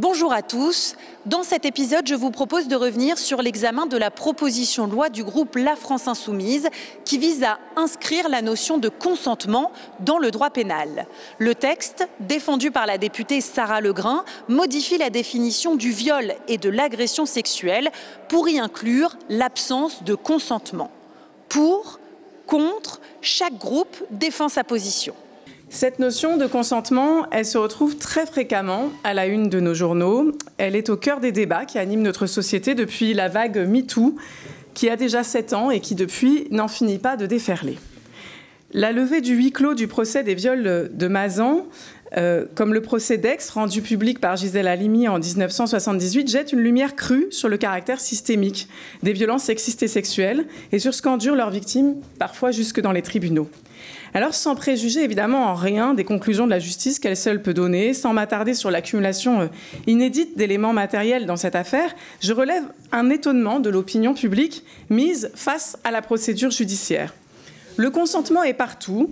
Bonjour à tous. Dans cet épisode, je vous propose de revenir sur l'examen de la proposition de loi du groupe La France Insoumise qui vise à inscrire la notion de consentement dans le droit pénal. Le texte, défendu par la députée Sarah Legrain, modifie la définition du viol et de l'agression sexuelle pour y inclure l'absence de consentement. Pour, contre, chaque groupe défend sa position. Cette notion de consentement, elle se retrouve très fréquemment à la une de nos journaux. Elle est au cœur des débats qui animent notre société depuis la vague MeToo, qui a déjà 7 ans et qui, depuis, n'en finit pas de déferler. La levée du huis clos du procès des viols de Mazan, comme le procès d'Aix, rendu public par Gisèle Halimi en 1978, jette une lumière crue sur le caractère systémique des violences sexistes et sexuelles et sur ce qu'endurent leurs victimes, parfois jusque dans les tribunaux. Alors, sans préjuger évidemment en rien des conclusions de la justice qu'elle seule peut donner, sans m'attarder sur l'accumulation inédite d'éléments matériels dans cette affaire, je relève un étonnement de l'opinion publique mise face à la procédure judiciaire. Le consentement est partout,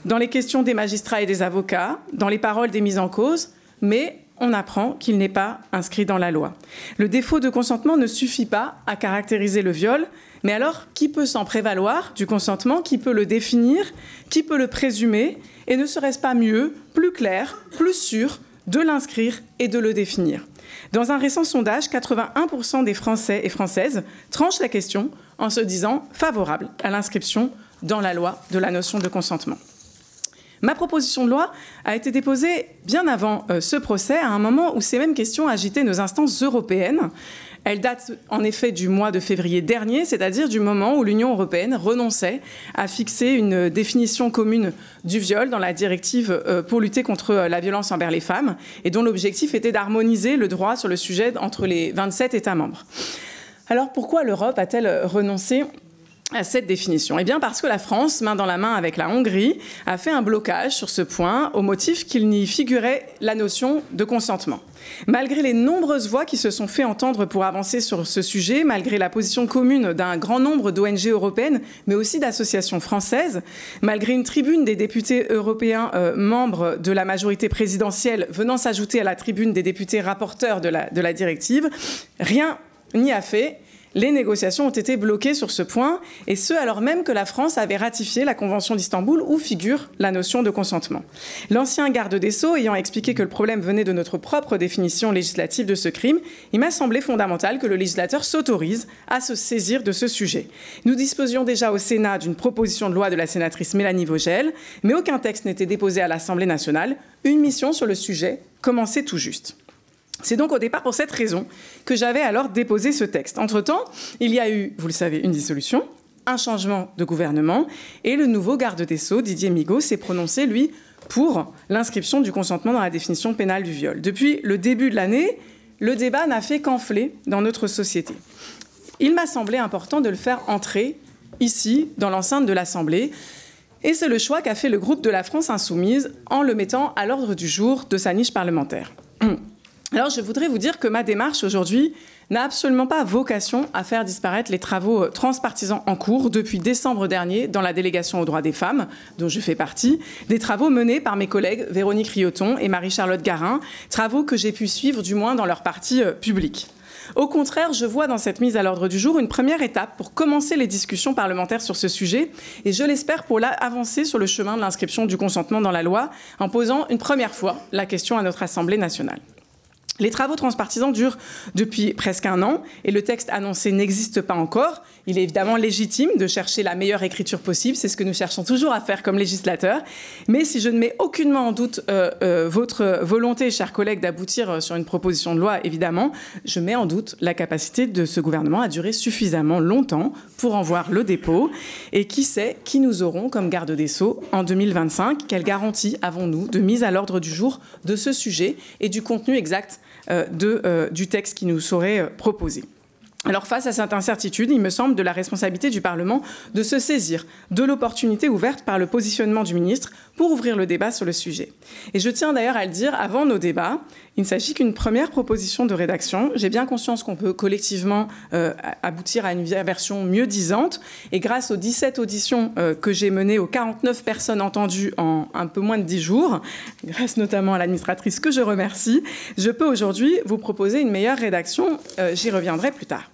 dans les questions des magistrats et des avocats, dans les paroles des mises en cause, mais on apprend qu'il n'est pas inscrit dans la loi. Le défaut de consentement ne suffit pas à caractériser le viol, mais alors qui peut s'en prévaloir du consentement, qui peut le définir, qui peut le présumer, et ne serait-ce pas mieux, plus clair, plus sûr de l'inscrire et de le définir? Dans un récent sondage, 81% des Français et Françaises tranchent la question en se disant favorables à l'inscription dans la loi de la notion de consentement. Ma proposition de loi a été déposée bien avant ce procès, à un moment où ces mêmes questions agitaient nos instances européennes. Elle date en effet du mois de février dernier, c'est-à-dire du moment où l'Union européenne renonçait à fixer une définition commune du viol dans la directive pour lutter contre la violence envers les femmes, et dont l'objectif était d'harmoniser le droit sur le sujet entre les 27 États membres. Alors pourquoi l'Europe a-t-elle renoncé à cette définition? Eh bien parce que la France, main dans la main avec la Hongrie, a fait un blocage sur ce point au motif qu'il n'y figurait la notion de consentement. Malgré les nombreuses voix qui se sont fait entendre pour avancer sur ce sujet, malgré la position commune d'un grand nombre d'ONG européennes, mais aussi d'associations françaises, malgré une tribune des députés européens membres de la majorité présidentielle venant s'ajouter à la tribune des députés rapporteurs de la directive, rien n'y a fait. Les négociations ont été bloquées sur ce point, et ce alors même que la France avait ratifié la Convention d'Istanbul où figure la notion de consentement. L'ancien garde des Sceaux ayant expliqué que le problème venait de notre propre définition législative de ce crime, il m'a semblé fondamental que le législateur s'autorise à se saisir de ce sujet. Nous disposions déjà au Sénat d'une proposition de loi de la sénatrice Mélanie Vogel, mais aucun texte n'était déposé à l'Assemblée nationale. Une mission sur le sujet commençait tout juste. C'est donc au départ pour cette raison que j'avais alors déposé ce texte. Entre-temps, il y a eu, vous le savez, une dissolution, un changement de gouvernement, et le nouveau garde des Sceaux, Didier Migaud, s'est prononcé, lui, pour l'inscription du consentement dans la définition pénale du viol. Depuis le début de l'année, le débat n'a fait qu'enfler dans notre société. Il m'a semblé important de le faire entrer ici, dans l'enceinte de l'Assemblée, et c'est le choix qu'a fait le groupe de la France Insoumise en le mettant à l'ordre du jour de sa niche parlementaire. Alors, je voudrais vous dire que ma démarche aujourd'hui n'a absolument pas vocation à faire disparaître les travaux transpartisans en cours depuis décembre dernier dans la délégation aux droits des femmes, dont je fais partie, des travaux menés par mes collègues Véronique Rioton et Marie-Charlotte Garin, travaux que j'ai pu suivre du moins dans leur partie publique. Au contraire, je vois dans cette mise à l'ordre du jour une première étape pour commencer les discussions parlementaires sur ce sujet et je l'espère pour avancer sur le chemin de l'inscription du consentement dans la loi en posant une première fois la question à notre Assemblée nationale. Les travaux transpartisans durent depuis presque 1 an et le texte annoncé n'existe pas encore. Il est évidemment légitime de chercher la meilleure écriture possible, c'est ce que nous cherchons toujours à faire comme législateurs. Mais si je ne mets aucunement en doute votre volonté, chers collègues, d'aboutir sur une proposition de loi, évidemment, je mets en doute la capacité de ce gouvernement à durer suffisamment longtemps pour en voir le dépôt. Et qui sait qui nous aurons comme garde des Sceaux en 2025? Quelle garantie avons-nous de mise à l'ordre du jour de ce sujet et du contenu exact du texte qui nous serait proposé? Alors face à cette incertitude, il me semble de la responsabilité du Parlement de se saisir de l'opportunité ouverte par le positionnement du ministre pour ouvrir le débat sur le sujet. Et je tiens d'ailleurs à le dire avant nos débats, Il ne s'agit qu'une première proposition de rédaction. J'ai bien conscience qu'on peut collectivement aboutir à une version mieux disante. Et grâce aux 17 auditions que j'ai menées, aux 49 personnes entendues en un peu moins de 10 jours, grâce notamment à l'administratrice que je remercie, je peux aujourd'hui vous proposer une meilleure rédaction. J'y reviendrai plus tard.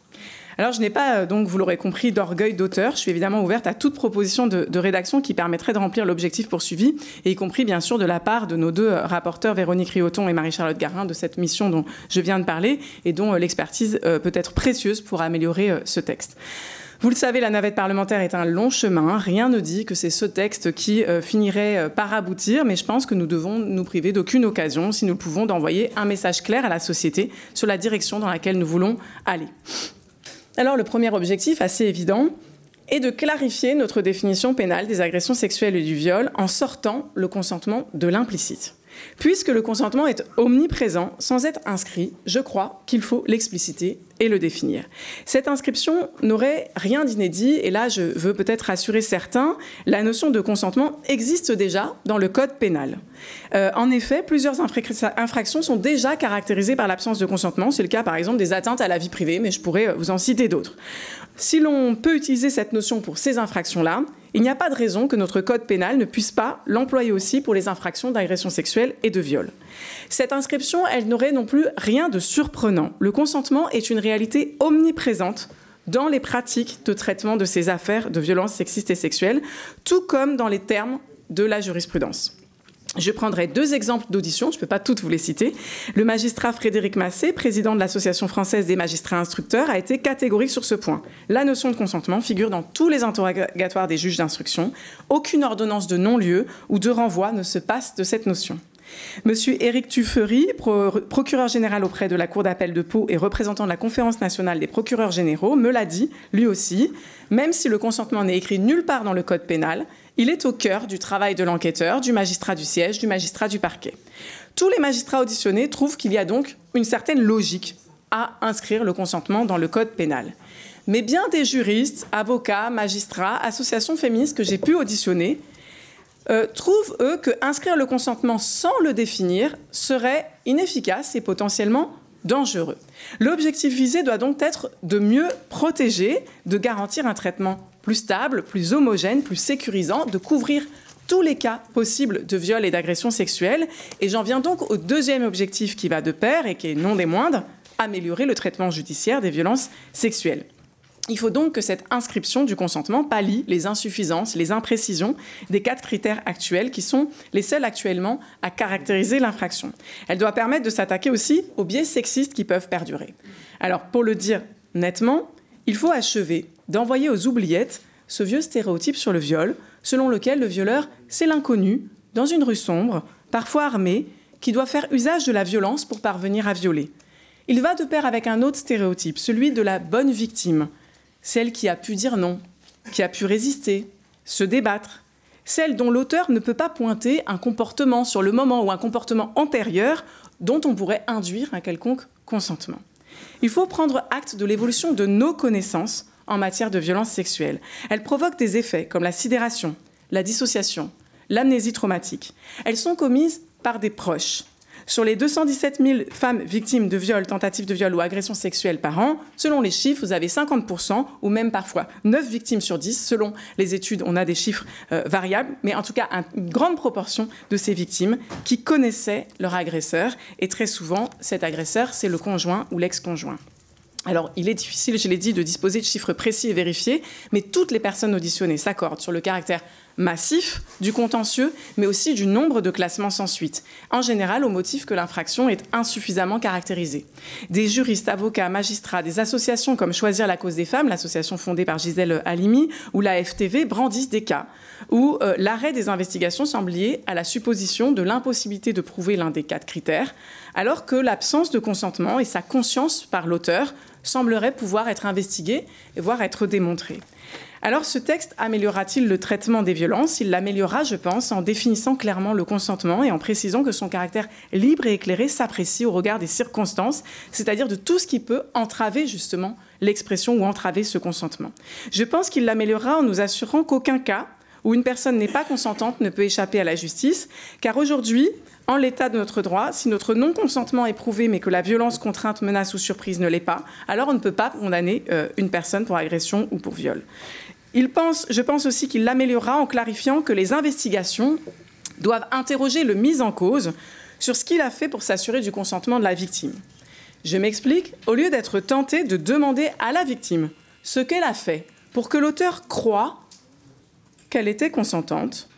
Alors, je n'ai pas, donc, vous l'aurez compris, d'orgueil d'auteur. Je suis évidemment ouverte à toute proposition de rédaction qui permettrait de remplir l'objectif poursuivi, et y compris, bien sûr, de la part de nos deux rapporteurs, Véronique Riotton et Marie-Charlotte Garin, de cette mission dont je viens de parler et dont l'expertise peut être précieuse pour améliorer ce texte. Vous le savez, la navette parlementaire est un long chemin. Rien ne dit que c'est ce texte qui finirait par aboutir, mais je pense que nous devons nous priver d'aucune occasion, si nous le pouvons, d'envoyer un message clair à la société sur la direction dans laquelle nous voulons aller. Alors, le premier objectif, assez évident, est de clarifier notre définition pénale des agressions sexuelles et du viol en sortant le consentement de l'implicite. Puisque le consentement est omniprésent, sans être inscrit, je crois qu'il faut l'expliciter et le définir. Cette inscription n'aurait rien d'inédit, et là je veux peut-être rassurer certains, la notion de consentement existe déjà dans le code pénal. En effet, plusieurs infractions sont déjà caractérisées par l'absence de consentement. C'est le cas par exemple des atteintes à la vie privée, mais je pourrais vous en citer d'autres. Si l'on peut utiliser cette notion pour ces infractions-là, il n'y a pas de raison que notre code pénal ne puisse pas l'employer aussi pour les infractions d'agression sexuelle et de viol. Cette inscription, elle n'aurait non plus rien de surprenant. Le consentement est une réalité omniprésente dans les pratiques de traitement de ces affaires de violences sexistes et sexuelles, tout comme dans les termes de la jurisprudence. Je prendrai deux exemples d'audition, je ne peux pas toutes vous les citer. Le magistrat Frédéric Massé, président de l'Association française des magistrats instructeurs, a été catégorique sur ce point. La notion de consentement figure dans tous les interrogatoires des juges d'instruction. Aucune ordonnance de non-lieu ou de renvoi ne se passe de cette notion. Monsieur Éric Tuffery, procureur général auprès de la Cour d'appel de Pau et représentant de la Conférence nationale des procureurs généraux, me l'a dit, lui aussi, même si le consentement n'est écrit nulle part dans le code pénal, il est au cœur du travail de l'enquêteur, du magistrat du siège, du magistrat du parquet. Tous les magistrats auditionnés trouvent qu'il y a donc une certaine logique à inscrire le consentement dans le code pénal. Mais bien des juristes, avocats, magistrats, associations féministes que j'ai pu auditionner trouvent, eux, que inscrire le consentement sans le définir serait inefficace et potentiellement dangereux. L'objectif visé doit donc être de mieux protéger, de garantir un traitement plus stable, plus homogène, plus sécurisant, de couvrir tous les cas possibles de viol et d'agression sexuelle. Et j'en viens donc au deuxième objectif qui va de pair et qui est non des moindres, améliorer le traitement judiciaire des violences sexuelles. Il faut donc que cette inscription du consentement pallie les insuffisances, les imprécisions des 4 critères actuels qui sont les seuls actuellement à caractériser l'infraction. Elle doit permettre de s'attaquer aussi aux biais sexistes qui peuvent perdurer. Alors, pour le dire nettement, il faut achever d'envoyer aux oubliettes ce vieux stéréotype sur le viol, selon lequel le violeur, c'est l'inconnu, dans une rue sombre, parfois armé, qui doit faire usage de la violence pour parvenir à violer. Il va de pair avec un autre stéréotype, celui de la bonne victime, celle qui a pu dire non, qui a pu résister, se débattre, celle dont l'auteur ne peut pas pointer un comportement sur le moment ou un comportement antérieur dont on pourrait induire un quelconque consentement. Il faut prendre acte de l'évolution de nos connaissances en matière de violence sexuelle. Elle provoque des effets comme la sidération, la dissociation, l'amnésie traumatique. Elles sont commises par des proches. Sur les 217 000 femmes victimes de viol, tentatives de viol ou agressions sexuelles par an, selon les chiffres, vous avez 50% ou même parfois 9 victimes sur 10. Selon les études, on a des chiffres variables, mais en tout cas une grande proportion de ces victimes qui connaissaient leur agresseur. Et très souvent, cet agresseur, c'est le conjoint ou l'ex-conjoint. Alors, il est difficile, je l'ai dit, de disposer de chiffres précis et vérifiés, mais toutes les personnes auditionnées s'accordent sur le caractère massif du contentieux, mais aussi du nombre de classements sans suite, en général au motif que l'infraction est insuffisamment caractérisée. Des juristes, avocats, magistrats, des associations comme Choisir la cause des femmes, l'association fondée par Gisèle Halimi, ou la FTV brandissent des cas où l'arrêt des investigations semble lié à la supposition de l'impossibilité de prouver l'un des 4 critères, alors que l'absence de consentement et sa conscience par l'auteur sembleraient pouvoir être investiguées et voire être démontrées. Alors, ce texte améliorera-t-il le traitement des violences? Il l'améliorera, je pense, en définissant clairement le consentement et en précisant que son caractère libre et éclairé s'apprécie au regard des circonstances, c'est-à-dire de tout ce qui peut entraver justement l'expression ou entraver ce consentement. Je pense qu'il l'améliorera en nous assurant qu'aucun cas, où une personne n'est pas consentante ne peut échapper à la justice, car aujourd'hui, en l'état de notre droit, si notre non-consentement est prouvé mais que la violence, contrainte, menace ou surprise ne l'est pas, alors on ne peut pas condamner une personne pour agression ou pour viol. Je pense aussi qu'il l'améliorera en clarifiant que les investigations doivent interroger le mis en cause sur ce qu'il a fait pour s'assurer du consentement de la victime. Je m'explique, au lieu d'être tenté de demander à la victime ce qu'elle a fait pour que l'auteur croie qu'elle était consentante,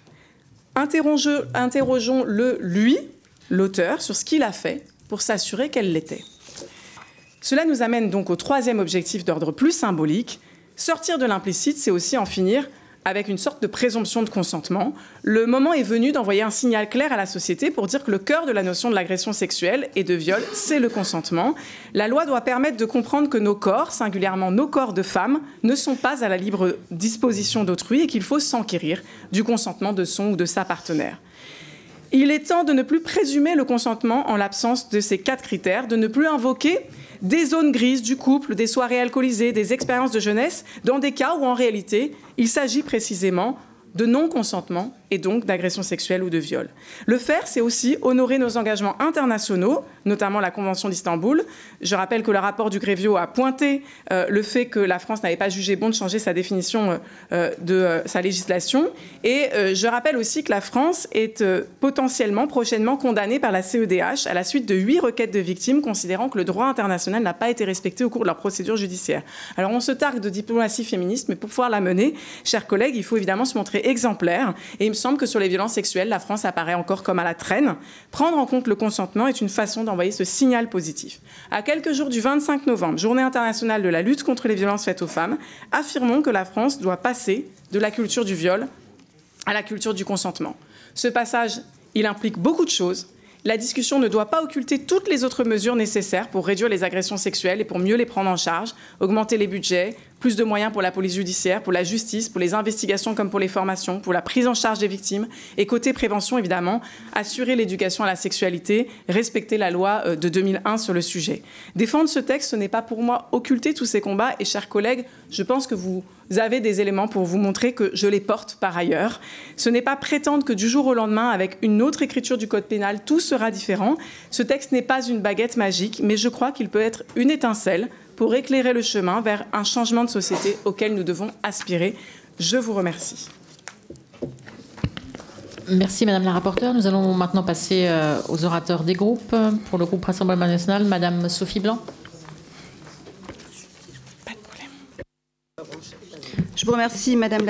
interrogeons-le, lui, l'auteur, sur ce qu'il a fait pour s'assurer qu'elle l'était. Cela nous amène donc au troisième objectif d'ordre plus symbolique. Sortir de l'implicite, c'est aussi en finir avec une sorte de présomption de consentement. Le moment est venu d'envoyer un signal clair à la société pour dire que le cœur de la notion de l'agression sexuelle et de viol, c'est le consentement. La loi doit permettre de comprendre que nos corps, singulièrement nos corps de femmes, ne sont pas à la libre disposition d'autrui et qu'il faut s'enquérir du consentement de son ou de sa partenaire. Il est temps de ne plus présumer le consentement en l'absence de ces 4 critères, de ne plus invoquer des zones grises du couple, des soirées alcoolisées, des expériences de jeunesse, dans des cas où en réalité, il s'agit précisément de non-consentement et donc d'agression sexuelle ou de viol. Le faire, c'est aussi honorer nos engagements internationaux, notamment la Convention d'Istanbul. Je rappelle que le rapport du Grevio a pointé le fait que la France n'avait pas jugé bon de changer sa définition de sa législation. Et je rappelle aussi que la France est potentiellement, prochainement condamnée par la CEDH à la suite de 8 requêtes de victimes considérant que le droit international n'a pas été respecté au cours de leur procédure judiciaire. Alors on se targue de diplomatie féministe, mais pour pouvoir la mener, chers collègues, il faut évidemment se montrer exemplaire. Et il me semble que sur les violences sexuelles, la France apparaît encore comme à la traîne. Prendre en compte le consentement est une façon d'envoyer ce signal positif. À quelques jours du 25 novembre, journée internationale de la lutte contre les violences faites aux femmes, affirmons que la France doit passer de la culture du viol à la culture du consentement. Ce passage, il implique beaucoup de choses. La discussion ne doit pas occulter toutes les autres mesures nécessaires pour réduire les agressions sexuelles et pour mieux les prendre en charge, augmenter les budgets, plus de moyens pour la police judiciaire, pour la justice, pour les investigations comme pour les formations, pour la prise en charge des victimes et côté prévention évidemment, assurer l'éducation à la sexualité, respecter la loi de 2001 sur le sujet. Défendre ce texte, ce n'est pas pour moi occulter tous ces combats et chers collègues, je pense que vous avez des éléments pour vous montrer que je les porte par ailleurs. Ce n'est pas prétendre que du jour au lendemain, avec une autre écriture du Code pénal, tout sera différent. Ce texte n'est pas une baguette magique, mais je crois qu'il peut être une étincelle pour éclairer le chemin vers un changement de société auquel nous devons aspirer. Je vous remercie. Merci Madame la rapporteure. Nous allons maintenant passer aux orateurs des groupes. Pour le groupe Rassemblement national, Madame Sophie Blanc. Pas de problème. Je vous remercie Madame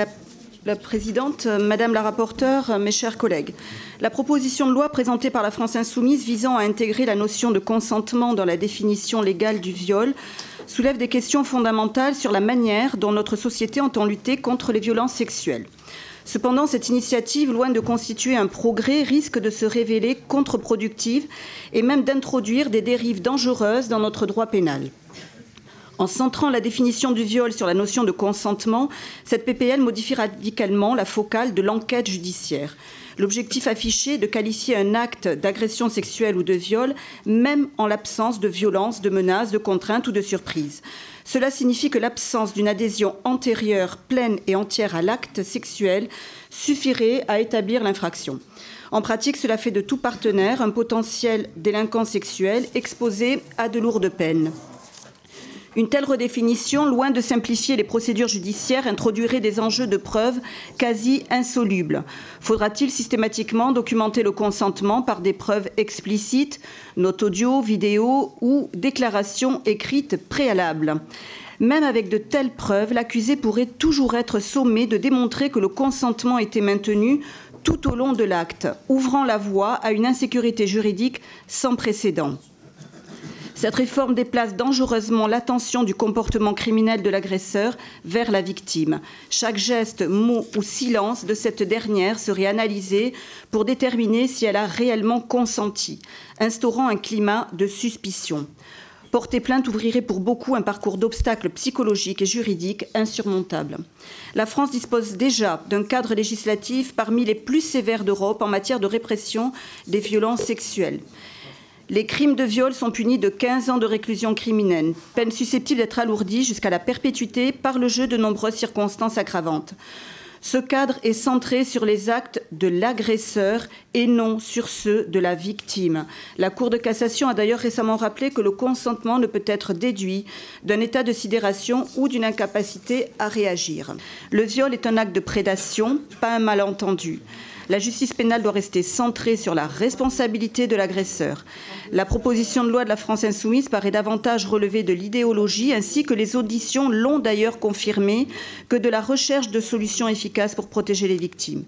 la Présidente, Madame la rapporteure, mes chers collègues. La proposition de loi présentée par la France insoumise visant à intégrer la notion de consentement dans la définition légale du viol soulève des questions fondamentales sur la manière dont notre société entend lutter contre les violences sexuelles. Cependant, cette initiative, loin de constituer un progrès, risque de se révéler contre-productive et même d'introduire des dérives dangereuses dans notre droit pénal. En centrant la définition du viol sur la notion de consentement, cette PPL modifie radicalement la focale de l'enquête judiciaire. L'objectif affiché est de qualifier un acte d'agression sexuelle ou de viol, même en l'absence de violence, de menaces, de contraintes ou de surprise. Cela signifie que l'absence d'une adhésion antérieure, pleine et entière à l'acte sexuel suffirait à établir l'infraction. En pratique, cela fait de tout partenaire un potentiel délinquant sexuel exposé à de lourdes peines. Une telle redéfinition, loin de simplifier les procédures judiciaires, introduirait des enjeux de preuve quasi insolubles. Faudra-t-il systématiquement documenter le consentement par des preuves explicites, notes audio, vidéo ou déclarations écrites préalables ? Même avec de telles preuves, l'accusé pourrait toujours être sommé de démontrer que le consentement était maintenu tout au long de l'acte, ouvrant la voie à une insécurité juridique sans précédent. Cette réforme déplace dangereusement l'attention du comportement criminel de l'agresseur vers la victime. Chaque geste, mot ou silence de cette dernière serait analysé pour déterminer si elle a réellement consenti, instaurant un climat de suspicion. Porter plainte ouvrirait pour beaucoup un parcours d'obstacles psychologiques et juridiques insurmontables. La France dispose déjà d'un cadre législatif parmi les plus sévères d'Europe en matière de répression des violences sexuelles. Les crimes de viol sont punis de 15 ans de réclusion criminelle, peine susceptible d'être alourdie jusqu'à la perpétuité par le jeu de nombreuses circonstances aggravantes. Ce cadre est centré sur les actes de l'agresseur et non sur ceux de la victime. La Cour de cassation a d'ailleurs récemment rappelé que le consentement ne peut être déduit d'un état de sidération ou d'une incapacité à réagir. Le viol est un acte de prédation, pas un malentendu. La justice pénale doit rester centrée sur la responsabilité de l'agresseur. La proposition de loi de la France insoumise paraît davantage relever de l'idéologie, ainsi que les auditions l'ont d'ailleurs confirmé, que de la recherche de solutions efficaces pour protéger les victimes.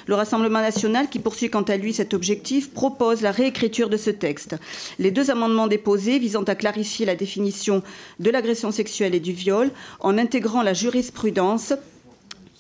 Le Rassemblement national, qui poursuit quant à lui cet objectif, propose la réécriture de ce texte. Les 2 amendements déposés visant à clarifier la définition de l'agression sexuelle et du viol en intégrant la jurisprudence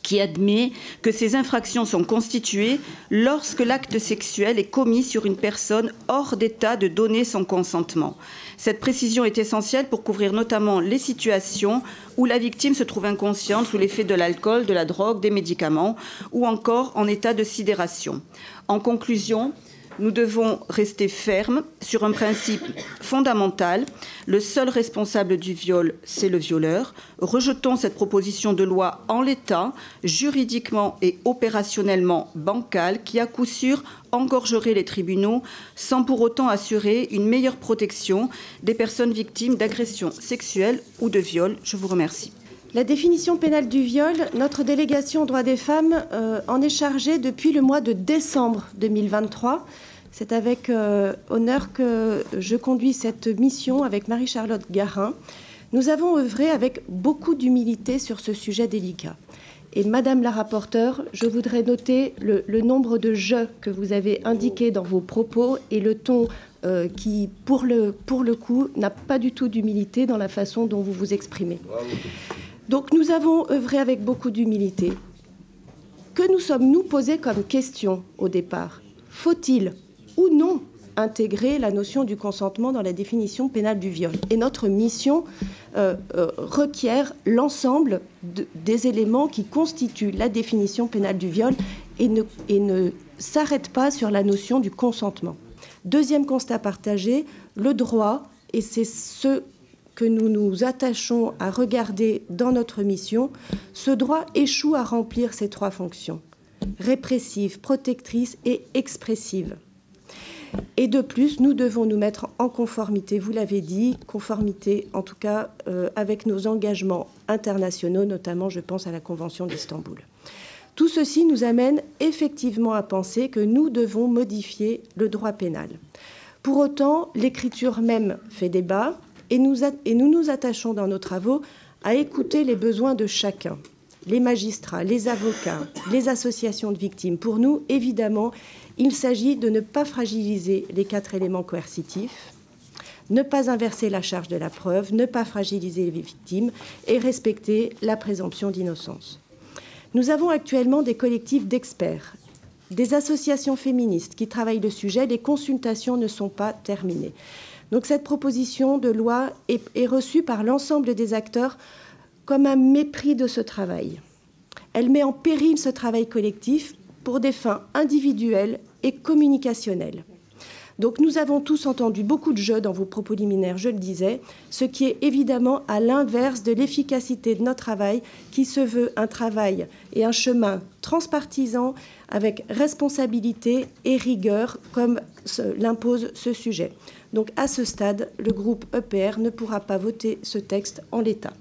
qui admet que ces infractions sont constituées lorsque l'acte sexuel est commis sur une personne hors d'état de donner son consentement. Cette précision est essentielle pour couvrir notamment les situations où la victime se trouve inconsciente sous l'effet de l'alcool, de la drogue, des médicaments ou encore en état de sidération. En conclusion, nous devons rester fermes sur un principe fondamental. Le seul responsable du viol, c'est le violeur. Rejetons cette proposition de loi en l'état, juridiquement et opérationnellement bancale, qui à coup sûr engorgerait les tribunaux sans pour autant assurer une meilleure protection des personnes victimes d'agressions sexuelles ou de viol. Je vous remercie. La définition pénale du viol, notre délégation aux droits des femmes en est chargée depuis le mois de décembre 2023. C'est avec honneur que je conduis cette mission avec Marie-Charlotte Garin. Nous avons œuvré avec beaucoup d'humilité sur ce sujet délicat. Et Madame la rapporteure, je voudrais noter le nombre de « je » que vous avez indiqué dans vos propos et le ton qui, pour le coup, n'a pas du tout d'humilité dans la façon dont vous vous exprimez. Bravo. Donc nous avons œuvré avec beaucoup d'humilité. Que nous sommes-nous posés comme question au départ? Faut-il ou non intégrer la notion du consentement dans la définition pénale du viol? Et notre mission requiert l'ensemble des éléments qui constituent la définition pénale du viol et ne s'arrête pas sur la notion du consentement. Deuxième constat partagé, le droit, et c'est ce que nous nous attachons à regarder dans notre mission, ce droit échoue à remplir ces 3 fonctions, répressive, protectrice et expressive. Et de plus, nous devons nous mettre en conformité, vous l'avez dit, conformité en tout cas avec nos engagements internationaux, notamment je pense à la Convention d'Istanbul. Tout ceci nous amène effectivement à penser que nous devons modifier le droit pénal. Pour autant, l'écriture même fait débat et nous nous attachons dans nos travaux à écouter les besoins de chacun, les magistrats, les avocats, les associations de victimes. Pour nous, évidemment, il s'agit de ne pas fragiliser les 4 éléments coercitifs, ne pas inverser la charge de la preuve, ne pas fragiliser les victimes et respecter la présomption d'innocence. Nous avons actuellement des collectifs d'experts, des associations féministes qui travaillent le sujet. Les consultations ne sont pas terminées. Donc cette proposition de loi est reçue par l'ensemble des acteurs comme un mépris de ce travail. Elle met en péril ce travail collectif pour des fins individuelles et communicationnelles. Donc nous avons tous entendu beaucoup de jeux dans vos propos liminaires, je le disais, ce qui est évidemment à l'inverse de l'efficacité de notre travail, qui se veut un travail et un chemin transpartisan avec responsabilité et rigueur, comme l'impose ce sujet. Donc à ce stade, le groupe EPR ne pourra pas voter ce texte en l'état.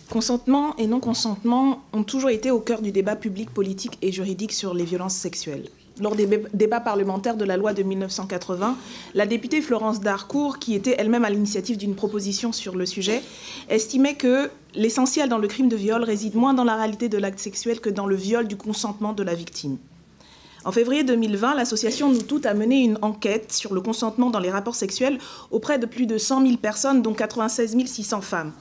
Consentement et non-consentement ont toujours été au cœur du débat public, politique et juridique sur les violences sexuelles. Lors des débats parlementaires de la loi de 1980, la députée Florence Darcourt, qui était elle-même à l'initiative d'une proposition sur le sujet, estimait que l'essentiel dans le crime de viol réside moins dans la réalité de l'acte sexuel que dans le viol du consentement de la victime. En février 2020, l'association Nous Toutes a mené une enquête sur le consentement dans les rapports sexuels auprès de plus de 100 000 personnes, dont 96 600 femmes.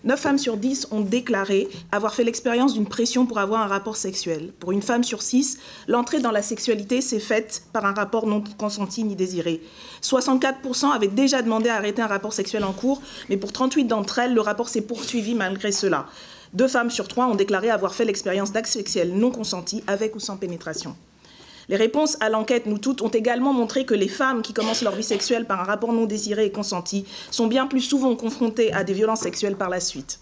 9 femmes sur 10 ont déclaré avoir fait l'expérience d'une pression pour avoir un rapport sexuel. Pour une femme sur 6, l'entrée dans la sexualité s'est faite par un rapport non consenti ni désiré. 64% avaient déjà demandé à arrêter un rapport sexuel en cours, mais pour 38 d'entre elles, le rapport s'est poursuivi malgré cela. 2 femmes sur 3 ont déclaré avoir fait l'expérience d'actes sexuels non consentis, avec ou sans pénétration. Les réponses à l'enquête Nous Toutes ont également montré que les femmes qui commencent leur vie sexuelle par un rapport non désiré et consenti sont bien plus souvent confrontées à des violences sexuelles par la suite.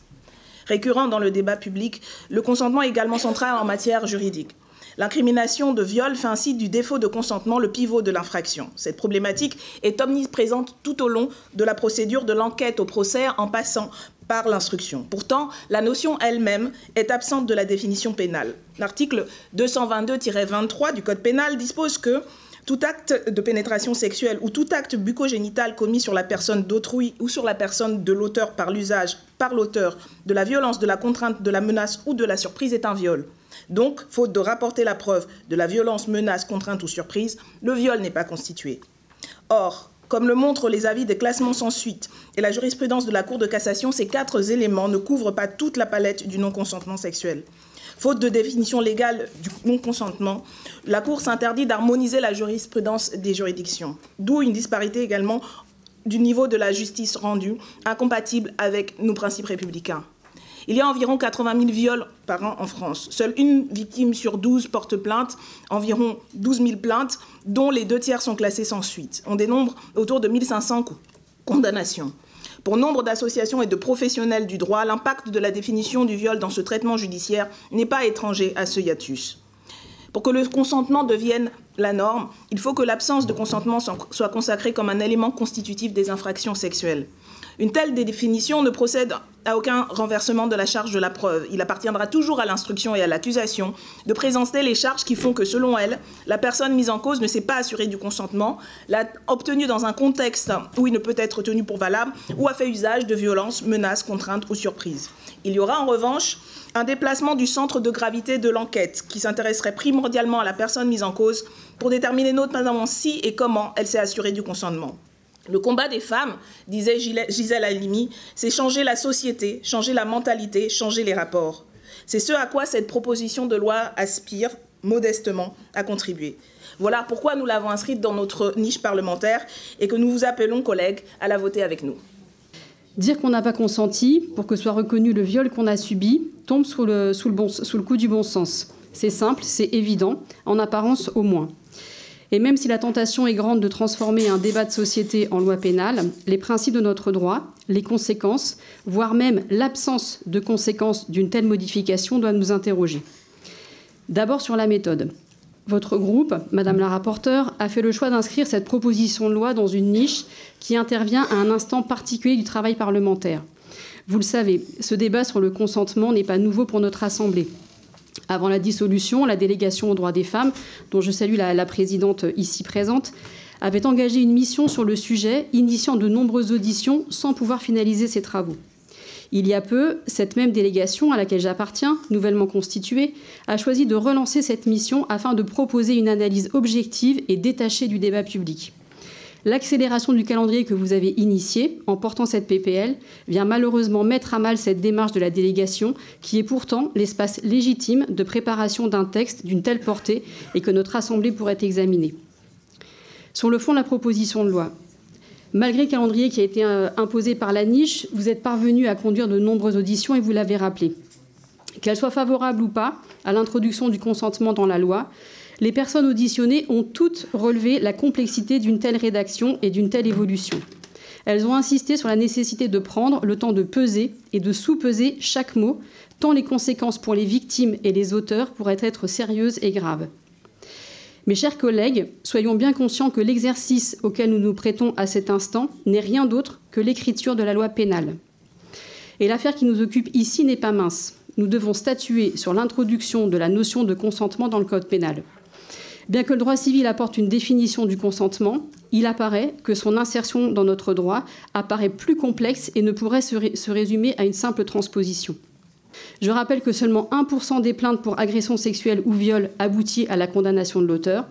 Récurrent dans le débat public, le consentement est également central en matière juridique. L'incrimination de viol fait ainsi du défaut de consentement le pivot de l'infraction. Cette problématique est omniprésente tout au long de la procédure de l'enquête au procès en passant par l'instruction. Pourtant, la notion elle-même est absente de la définition pénale. L'article 222-23 du Code pénal dispose que tout acte de pénétration sexuelle ou tout acte bucco-génital commis sur la personne d'autrui ou sur la personne de l'auteur par l'usage, par l'auteur, de la violence, de la contrainte, de la menace ou de la surprise est un viol. Donc, faute de rapporter la preuve de la violence, menace, contrainte ou surprise, le viol n'est pas constitué. Or, comme le montrent les avis des classements sans suite et la jurisprudence de la Cour de cassation, ces 4 éléments ne couvrent pas toute la palette du non-consentement sexuel. Faute de définition légale du non-consentement, la Cour s'interdit d'harmoniser la jurisprudence des juridictions, d'où une disparité également du niveau de la justice rendue, incompatible avec nos principes républicains. Il y a environ 80 000 viols par an en France. Seule une victime sur 12 porte plainte, environ 12 000 plaintes, dont les 2/3 sont classées sans suite. On dénombre autour de 1500 condamnations. Pour nombre d'associations et de professionnels du droit, l'impact de la définition du viol dans ce traitement judiciaire n'est pas étranger à ce hiatus. Pour que le consentement devienne la norme, il faut que l'absence de consentement soit consacrée comme un élément constitutif des infractions sexuelles. Une telle définition ne procède à aucun renversement de la charge de la preuve. Il appartiendra toujours à l'instruction et à l'accusation de présenter les charges qui font que, selon elle, la personne mise en cause ne s'est pas assurée du consentement, l'a obtenu dans un contexte où il ne peut être tenu pour valable, ou a fait usage de violences, menaces, contraintes ou surprises. Il y aura en revanche un déplacement du centre de gravité de l'enquête qui s'intéresserait primordialement à la personne mise en cause pour déterminer notamment si et comment elle s'est assurée du consentement. Le combat des femmes, disait Gisèle Halimi, c'est changer la société, changer la mentalité, changer les rapports. C'est ce à quoi cette proposition de loi aspire modestement à contribuer. Voilà pourquoi nous l'avons inscrite dans notre niche parlementaire et que nous vous appelons, collègues, à la voter avec nous. Dire qu'on n'a pas consenti pour que soit reconnu le viol qu'on a subi tombe sous le coup du bon sens. C'est simple, c'est évident, en apparence au moins. Et même si la tentation est grande de transformer un débat de société en loi pénale, les principes de notre droit, les conséquences, voire même l'absence de conséquences d'une telle modification doivent nous interroger. D'abord sur la méthode. Votre groupe, Madame la rapporteure, a fait le choix d'inscrire cette proposition de loi dans une niche qui intervient à un instant particulier du travail parlementaire. Vous le savez, ce débat sur le consentement n'est pas nouveau pour notre Assemblée. Avant la dissolution, la délégation aux droits des femmes, dont je salue la présidente ici présente, avait engagé une mission sur le sujet, initiant de nombreuses auditions sans pouvoir finaliser ses travaux. Il y a peu, cette même délégation à laquelle j'appartiens, nouvellement constituée, a choisi de relancer cette mission afin de proposer une analyse objective et détachée du débat public. L'accélération du calendrier que vous avez initié en portant cette PPL vient malheureusement mettre à mal cette démarche de la délégation qui est pourtant l'espace légitime de préparation d'un texte d'une telle portée et que notre Assemblée pourrait examiner. Sur le fond de la proposition de loi, malgré le calendrier qui a été imposé par la niche, vous êtes parvenu à conduire de nombreuses auditions et vous l'avez rappelé. Qu'elles soient favorables ou pas à l'introduction du consentement dans la loi, les personnes auditionnées ont toutes relevé la complexité d'une telle rédaction et d'une telle évolution. Elles ont insisté sur la nécessité de prendre le temps de peser et de sous-peser chaque mot, tant les conséquences pour les victimes et les auteurs pourraient être sérieuses et graves. Mes chers collègues, soyons bien conscients que l'exercice auquel nous nous prêtons à cet instant n'est rien d'autre que l'écriture de la loi pénale. Et l'affaire qui nous occupe ici n'est pas mince. Nous devons statuer sur l'introduction de la notion de consentement dans le Code pénal. Bien que le droit civil apporte une définition du consentement, il apparaît que son insertion dans notre droit apparaît plus complexe et ne pourrait se résumer à une simple transposition. Je rappelle que seulement 1% des plaintes pour agression sexuelle ou viol aboutit à la condamnation de l'auteur.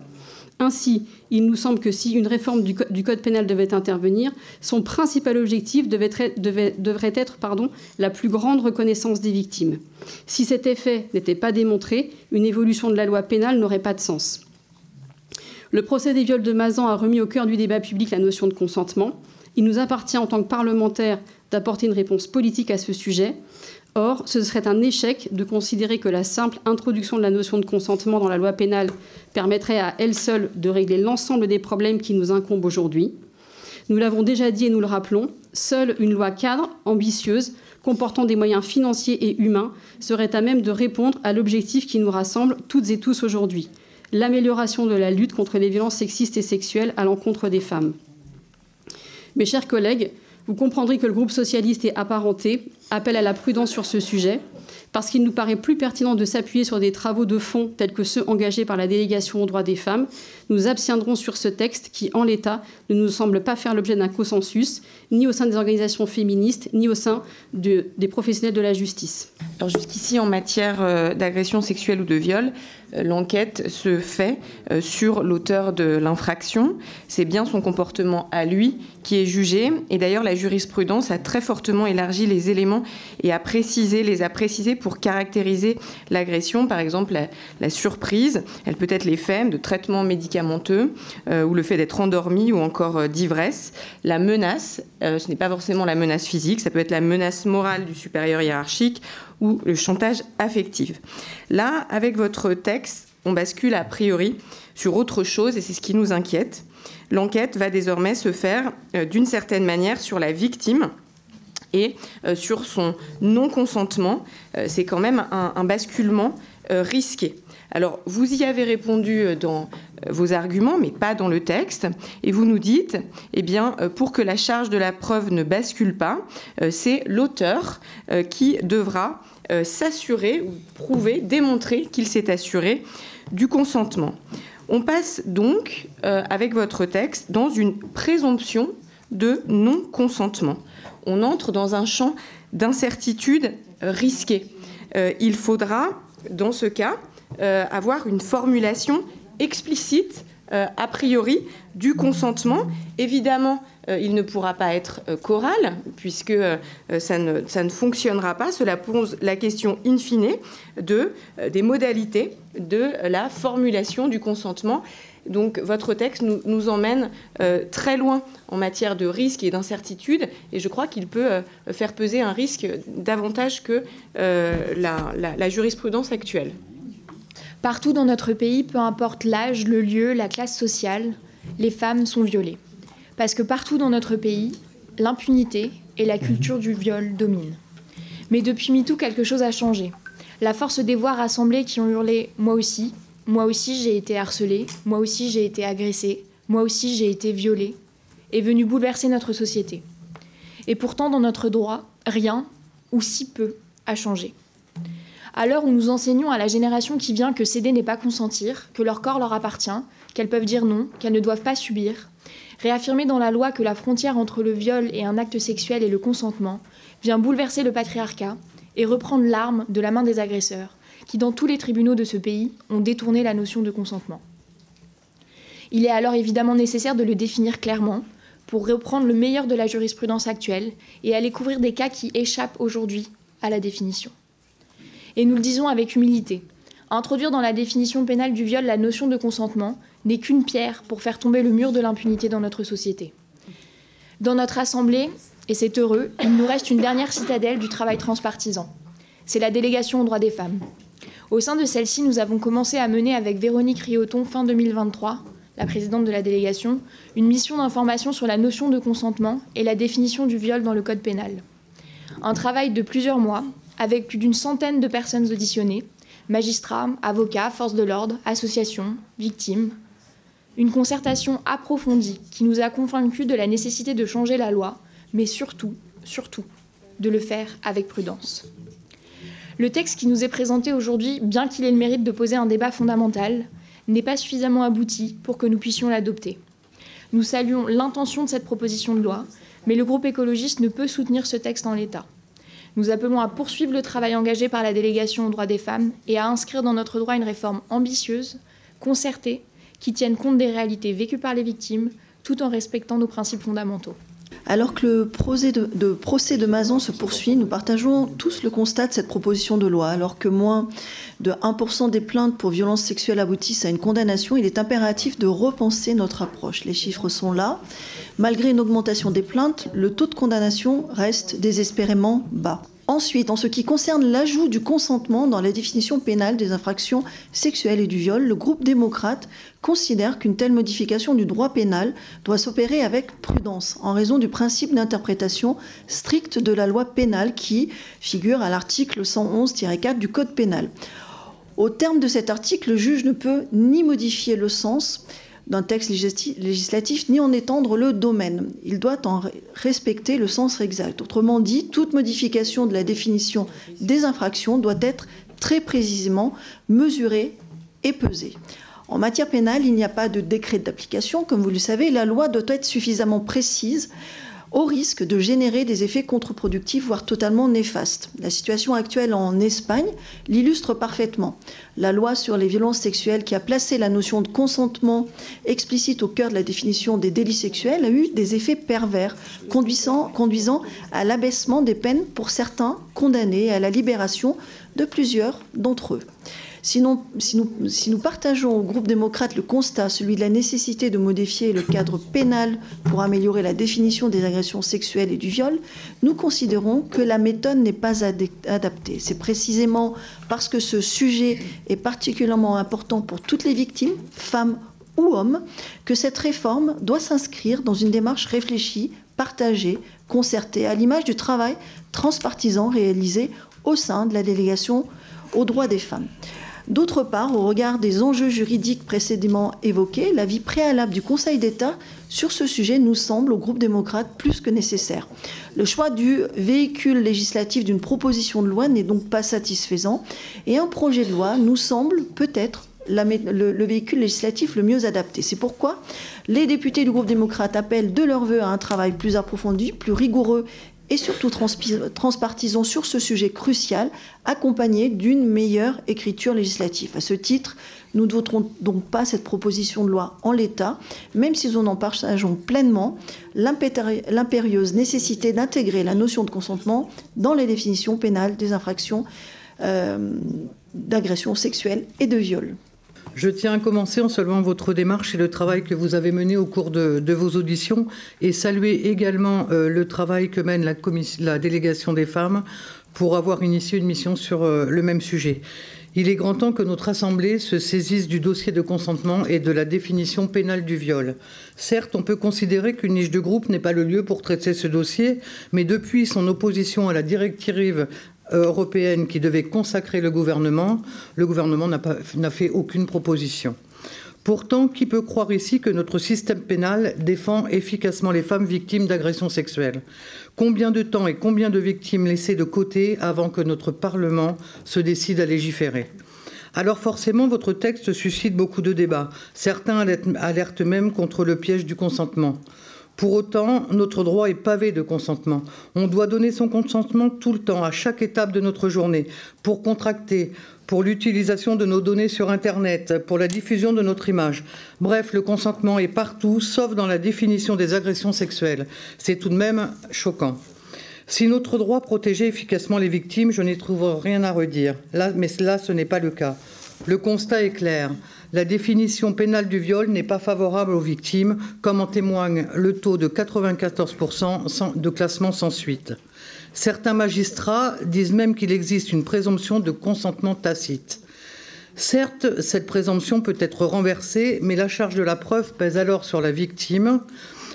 Ainsi, il nous semble que si une réforme du Code pénal devait intervenir, son principal objectif devrait être la plus grande reconnaissance des victimes. Si cet effet n'était pas démontré, une évolution de la loi pénale n'aurait pas de sens. Le procès des viols de Mazan a remis au cœur du débat public la notion de consentement. Il nous appartient en tant que parlementaires d'apporter une réponse politique à ce sujet. Or, ce serait un échec de considérer que la simple introduction de la notion de consentement dans la loi pénale permettrait à elle seule de régler l'ensemble des problèmes qui nous incombent aujourd'hui. Nous l'avons déjà dit et nous le rappelons, seule une loi cadre, ambitieuse, comportant des moyens financiers et humains, serait à même de répondre à l'objectif qui nous rassemble toutes et tous aujourd'hui, l'amélioration de la lutte contre les violences sexistes et sexuelles à l'encontre des femmes. Mes chers collègues, vous comprendrez que le groupe socialiste et apparenté appelle à la prudence sur ce sujet, parce qu'il nous paraît plus pertinent de s'appuyer sur des travaux de fond tels que ceux engagés par la délégation aux droits des femmes. Nous abstiendrons sur ce texte qui, en l'état, ne nous semble pas faire l'objet d'un consensus, ni au sein des organisations féministes, ni au sein des professionnels de la justice. Alors jusqu'ici, en matière d'agression sexuelle ou de viol, l'enquête se fait sur l'auteur de l'infraction. C'est bien son comportement à lui qui est jugé. Et d'ailleurs, la jurisprudence a très fortement élargi les éléments et les a précisés pour caractériser l'agression. Par exemple, la surprise, elle peut être l'effet de traitements médicamenteux ou le fait d'être endormi ou encore d'ivresse. La menace, ce n'est pas forcément la menace physique, ça peut être la menace morale du supérieur hiérarchique ou le chantage affectif. Là, avec votre texte, on bascule a priori sur autre chose et c'est ce qui nous inquiète. L'enquête va désormais se faire d'une certaine manière sur la victime et sur son non-consentement. C'est quand même un basculement risqué. Alors, vous y avez répondu dans vos arguments, mais pas dans le texte. Et vous nous dites, eh bien, pour que la charge de la preuve ne bascule pas, c'est l'auteur qui devra s'assurer ou prouver, démontrer qu'il s'est assuré du consentement. On passe donc, avec votre texte, dans une présomption de non-consentement. On entre dans un champ d'incertitude risqué. Il faudra, dans ce cas, avoir une formulation explicite, a priori, du consentement. Évidemment, il ne pourra pas être choral, puisque ça ne fonctionnera pas. Cela pose la question in fine des modalités de la formulation du consentement. Donc votre texte nous emmène très loin en matière de risque et d'incertitude, et je crois qu'il peut faire peser un risque davantage que la jurisprudence actuelle. Partout dans notre pays, peu importe l'âge, le lieu, la classe sociale, les femmes sont violées. Parce que partout dans notre pays, l'impunité et la culture du viol dominent. Mais depuis MeToo, quelque chose a changé. La force des voix rassemblées qui ont hurlé « moi aussi j'ai été harcelée, moi aussi j'ai été agressée, moi aussi j'ai été violée » est venue bouleverser notre société. Et pourtant, dans notre droit, rien, ou si peu, a changé. À l'heure où nous enseignons à la génération qui vient que céder n'est pas consentir, que leur corps leur appartient, qu'elles peuvent dire non, qu'elles ne doivent pas subir, réaffirmer dans la loi que la frontière entre le viol et un acte sexuel est le consentement vient bouleverser le patriarcat et reprendre l'arme de la main des agresseurs, qui dans tous les tribunaux de ce pays ont détourné la notion de consentement. Il est alors évidemment nécessaire de le définir clairement pour reprendre le meilleur de la jurisprudence actuelle et aller couvrir des cas qui échappent aujourd'hui à la définition. Et nous le disons avec humilité, introduire dans la définition pénale du viol la notion de consentement n'est qu'une pierre pour faire tomber le mur de l'impunité dans notre société. Dans notre Assemblée, et c'est heureux, il nous reste une dernière citadelle du travail transpartisan. C'est la délégation aux droits des femmes. Au sein de celle-ci, nous avons commencé à mener avec Véronique Rioton, fin 2023, la présidente de la délégation, une mission d'information sur la notion de consentement et la définition du viol dans le code pénal. Un travail de plusieurs mois, avec plus d'une centaine de personnes auditionnées, magistrats, avocats, forces de l'ordre, associations, victimes. Une concertation approfondie qui nous a convaincus de la nécessité de changer la loi, mais surtout, de le faire avec prudence. Le texte qui nous est présenté aujourd'hui, bien qu'il ait le mérite de poser un débat fondamental, n'est pas suffisamment abouti pour que nous puissions l'adopter. Nous saluons l'intention de cette proposition de loi, mais le groupe écologiste ne peut soutenir ce texte en l'état. Nous appelons à poursuivre le travail engagé par la délégation aux droits des femmes et à inscrire dans notre droit une réforme ambitieuse, concertée, qui tienne compte des réalités vécues par les victimes, tout en respectant nos principes fondamentaux. Alors que le procès de Mazan se poursuit, nous partageons tous le constat de cette proposition de loi. Alors que moins de 1% des plaintes pour violences sexuelles aboutissent à une condamnation, il est impératif de repenser notre approche. Les chiffres sont là. Malgré une augmentation des plaintes, le taux de condamnation reste désespérément bas. Ensuite, en ce qui concerne l'ajout du consentement dans la définition pénale des infractions sexuelles et du viol, le groupe démocrate considère qu'une telle modification du droit pénal doit s'opérer avec prudence, en raison du principe d'interprétation stricte de la loi pénale qui figure à l'article 111-4 du Code pénal. Au terme de cet article, le juge ne peut ni modifier le sens d'un texte législatif, ni en étendre le domaine. Il doit en respecter le sens exact. Autrement dit, toute modification de la définition des infractions doit être très précisément mesurée et pesée. En matière pénale, il n'y a pas de décret d'application, comme vous le savez. La loi doit être suffisamment précise au risque de générer des effets contre-productifs, voire totalement néfastes. La situation actuelle en Espagne l'illustre parfaitement. La loi sur les violences sexuelles, qui a placé la notion de consentement explicite au cœur de la définition des délits sexuels, a eu des effets pervers, conduisant à l'abaissement des peines pour certains condamnés et à la libération de plusieurs d'entre eux. Si nous partageons au groupe démocrate le constat, celui de la nécessité de modifier le cadre pénal pour améliorer la définition des agressions sexuelles et du viol, nous considérons que la méthode n'est pas adaptée. C'est précisément parce que ce sujet est particulièrement important pour toutes les victimes, femmes ou hommes, que cette réforme doit s'inscrire dans une démarche réfléchie, partagée, concertée, à l'image du travail transpartisan réalisé au sein de la délégation aux droits des femmes. D'autre part, au regard des enjeux juridiques précédemment évoqués, l'avis préalable du Conseil d'État sur ce sujet nous semble, au groupe démocrate, plus que nécessaire. Le choix du véhicule législatif d'une proposition de loi n'est donc pas satisfaisant et un projet de loi nous semble peut-être le véhicule législatif le mieux adapté. C'est pourquoi les députés du groupe démocrate appellent de leur vœu à un travail plus approfondi, plus rigoureux et surtout transpartisan sur ce sujet crucial, accompagné d'une meilleure écriture législative. À ce titre, nous ne voterons donc pas cette proposition de loi en l'état, même si nous en partageons pleinement l'impérieuse nécessité d'intégrer la notion de consentement dans les définitions pénales des infractions d'agression sexuelle et de viol. Je tiens à commencer en saluant votre démarche et le travail que vous avez mené au cours de vos auditions et saluer également le travail que mène la délégation des femmes pour avoir initié une mission sur le même sujet. Il est grand temps que notre Assemblée se saisisse du dossier de consentement et de la définition pénale du viol. Certes, on peut considérer qu'une niche de groupe n'est pas le lieu pour traiter ce dossier, mais depuis son opposition à la directive européenne qui devait consacrer le gouvernement n'a fait aucune proposition. Pourtant, qui peut croire ici que notre système pénal défend efficacement les femmes victimes d'agressions sexuelles? Combien de temps et combien de victimes laissées de côté avant que notre Parlement se décide à légiférer? Alors forcément, votre texte suscite beaucoup de débats. Certains alertent même contre le piège du consentement. Pour autant, notre droit est pavé de consentement. On doit donner son consentement tout le temps, à chaque étape de notre journée, pour contracter, pour l'utilisation de nos données sur Internet, pour la diffusion de notre image. Bref, le consentement est partout, sauf dans la définition des agressions sexuelles. C'est tout de même choquant. Si notre droit protégeait efficacement les victimes, je n'y trouve rien à redire. Mais là, ce n'est pas le cas. Le constat est clair. La définition pénale du viol n'est pas favorable aux victimes, comme en témoigne le taux de 94% de classement sans suite. Certains magistrats disent même qu'il existe une présomption de consentement tacite. Certes, cette présomption peut être renversée, mais la charge de la preuve pèse alors sur la victime.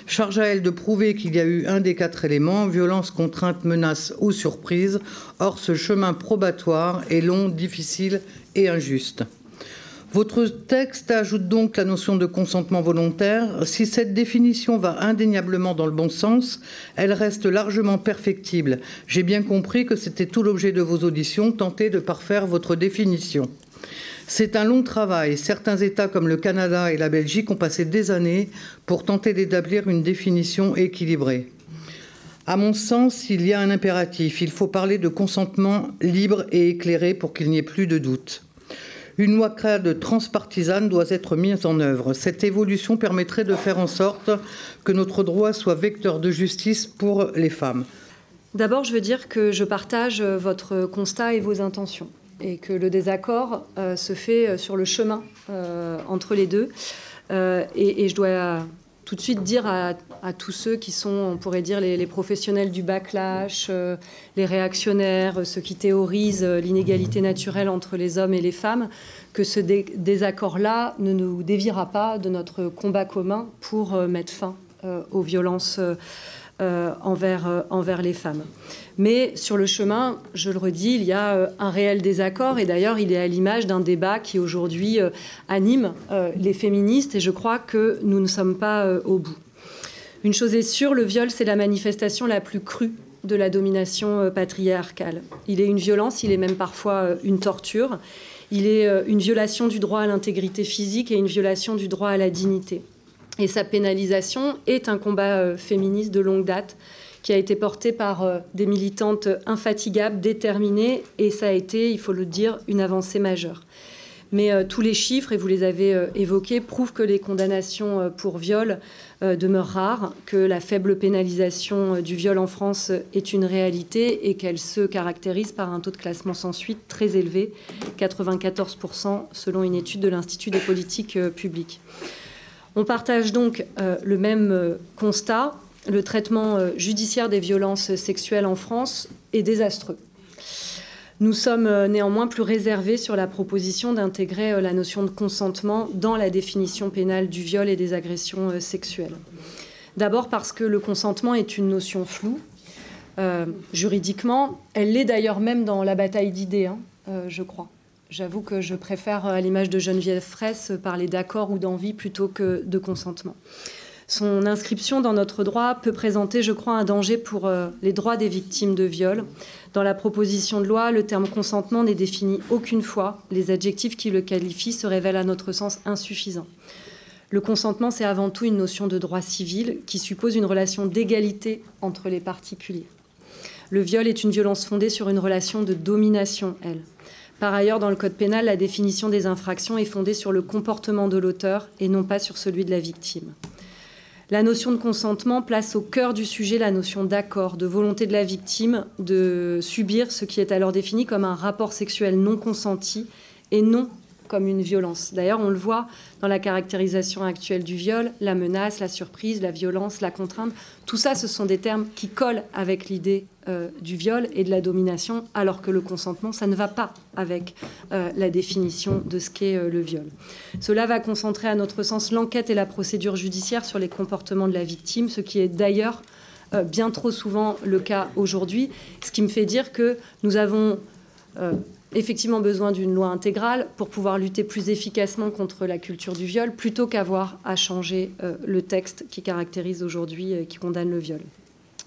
Charge à elle de prouver qu'il y a eu un des 4 éléments, violence, contrainte, menace ou surprise. Or, ce chemin probatoire est long, difficile et injuste. Votre texte ajoute donc la notion de consentement volontaire. Si cette définition va indéniablement dans le bon sens, elle reste largement perfectible. J'ai bien compris que c'était tout l'objet de vos auditions, tenter de parfaire votre définition. C'est un long travail. Certains États comme le Canada et la Belgique ont passé des années pour tenter d'établir une définition équilibrée. À mon sens, il y a un impératif. Il faut parler de consentement libre et éclairé pour qu'il n'y ait plus de doute. Une loi cadre transpartisane doit être mise en œuvre. Cette évolution permettrait de faire en sorte que notre droit soit vecteur de justice pour les femmes. D'abord, je veux dire que je partage votre constat et vos intentions et que le désaccord se fait sur le chemin entre les deux. Et je dois tout de suite dire à tous ceux qui sont, on pourrait dire, les professionnels du backlash, les réactionnaires, ceux qui théorisent l'inégalité naturelle entre les hommes et les femmes, que ce désaccord-là ne nous déviera pas de notre combat commun pour mettre fin aux violences envers les femmes. Mais sur le chemin, je le redis, il y a un réel désaccord, et d'ailleurs il est à l'image d'un débat qui aujourd'hui anime les féministes, et je crois que nous ne sommes pas au bout. Une chose est sûre, le viol, c'est la manifestation la plus crue de la domination patriarcale. Il est une violence, il est même parfois une torture, il est une violation du droit à l'intégrité physique et une violation du droit à la dignité. Et sa pénalisation est un combat féministe de longue date qui a été porté par des militantes infatigables, déterminées, et ça a été, il faut le dire, une avancée majeure. Mais tous les chiffres, et vous les avez évoqués, prouvent que les condamnations pour viol demeurent rares, que la faible pénalisation du viol en France est une réalité et qu'elle se caractérise par un taux de classement sans suite très élevé, 94% selon une étude de l'Institut des politiques publiques. On partage donc le même constat. Le traitement judiciaire des violences sexuelles en France est désastreux. Nous sommes néanmoins plus réservés sur la proposition d'intégrer la notion de consentement dans la définition pénale du viol et des agressions sexuelles. D'abord parce que le consentement est une notion floue. Juridiquement, elle l'est d'ailleurs même dans la bataille d'idées, je crois. J'avoue que je préfère, à l'image de Geneviève Fraisse, parler d'accord ou d'envie plutôt que de consentement. Son inscription dans notre droit peut présenter, je crois, un danger pour les droits des victimes de viol. Dans la proposition de loi, le terme consentement n'est défini aucune fois. Les adjectifs qui le qualifient se révèlent à notre sens insuffisants. Le consentement, c'est avant tout une notion de droit civil qui suppose une relation d'égalité entre les particuliers. Le viol est une violence fondée sur une relation de domination, elle. Par ailleurs, dans le Code pénal, la définition des infractions est fondée sur le comportement de l'auteur et non pas sur celui de la victime. La notion de consentement place au cœur du sujet la notion d'accord, de volonté de la victime de subir ce qui est alors défini comme un rapport sexuel non consenti et non comme une violence. D'ailleurs, on le voit dans la caractérisation actuelle du viol, la menace, la surprise, la violence, la contrainte. Tout ça, ce sont des termes qui collent avec l'idée du viol et de la domination, alors que le consentement, ça ne va pas avec la définition de ce qu'est le viol. Cela va concentrer, à notre sens, l'enquête et la procédure judiciaire sur les comportements de la victime, ce qui est d'ailleurs bien trop souvent le cas aujourd'hui, ce qui me fait dire que nous avons effectivement besoin d'une loi intégrale pour pouvoir lutter plus efficacement contre la culture du viol, plutôt qu'avoir à changer le texte qui caractérise aujourd'hui, qui condamne le viol.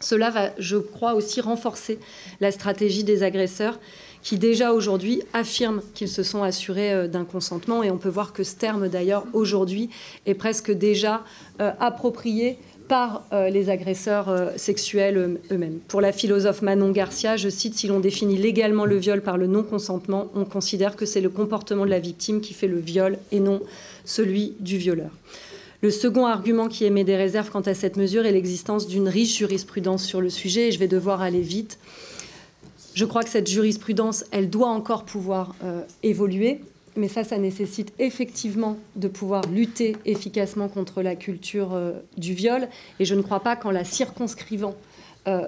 Cela va, je crois, aussi renforcer la stratégie des agresseurs qui déjà aujourd'hui affirment qu'ils se sont assurés d'un consentement. Et on peut voir que ce terme, d'ailleurs, aujourd'hui, est presque déjà approprié par les agresseurs sexuels eux-mêmes. Pour la philosophe Manon Garcia, je cite, « Si l'on définit légalement le viol par le non-consentement, on considère que c'est le comportement de la victime qui fait le viol et non celui du violeur ». Le second argument qui émet des réserves quant à cette mesure est l'existence d'une riche jurisprudence sur le sujet, et je vais devoir aller vite. Je crois que cette jurisprudence, elle doit encore pouvoir évoluer, mais ça nécessite effectivement de pouvoir lutter efficacement contre la culture du viol, et je ne crois pas qu'en la circonscrivant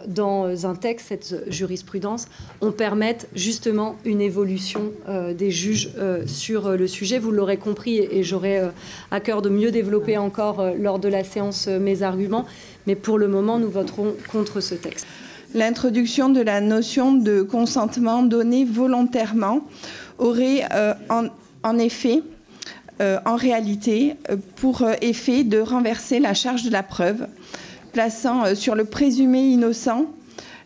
dans un texte, cette jurisprudence, on permette justement une évolution des juges sur le sujet. Vous l'aurez compris, et j'aurai à cœur de mieux développer encore lors de la séance mes arguments, mais pour le moment, nous voterons contre ce texte. L'introduction de la notion de consentement donné volontairement aurait en réalité pour effet de renverser la charge de la preuve, plaçant sur le présumé innocent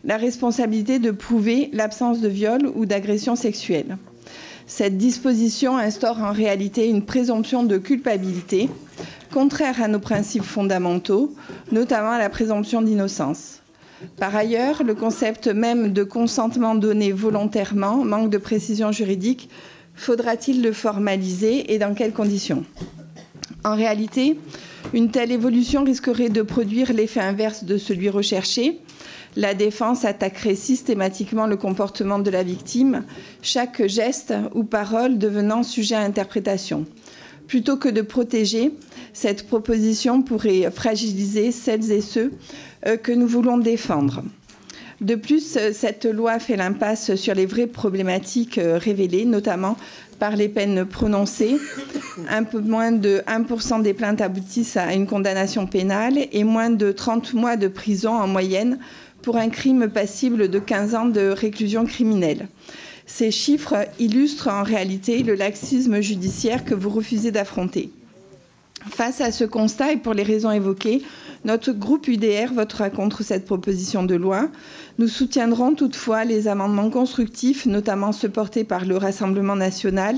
la responsabilité de prouver l'absence de viol ou d'agression sexuelle. Cette disposition instaure en réalité une présomption de culpabilité, contraire à nos principes fondamentaux, notamment à la présomption d'innocence. Par ailleurs, le concept même de consentement donné volontairement manque de précision juridique. Faudra-t-il le formaliser et dans quelles conditions ? En réalité, une telle évolution risquerait de produire l'effet inverse de celui recherché. La défense attaquerait systématiquement le comportement de la victime, chaque geste ou parole devenant sujet à interprétation. Plutôt que de protéger, Cette proposition pourrait fragiliser celles et ceux que nous voulons défendre. De plus, cette loi fait l'impasse sur les vraies problématiques révélées, notamment par les peines prononcées. Un peu moins de 1% des plaintes aboutissent à une condamnation pénale et moins de 30 mois de prison en moyenne pour un crime passible de 15 ans de réclusion criminelle. Ces chiffres illustrent en réalité le laxisme judiciaire que vous refusez d'affronter. Face à ce constat et pour les raisons évoquées, notre groupe UDR votera contre cette proposition de loi. Nous soutiendrons toutefois les amendements constructifs, notamment ceux portés par le Rassemblement national,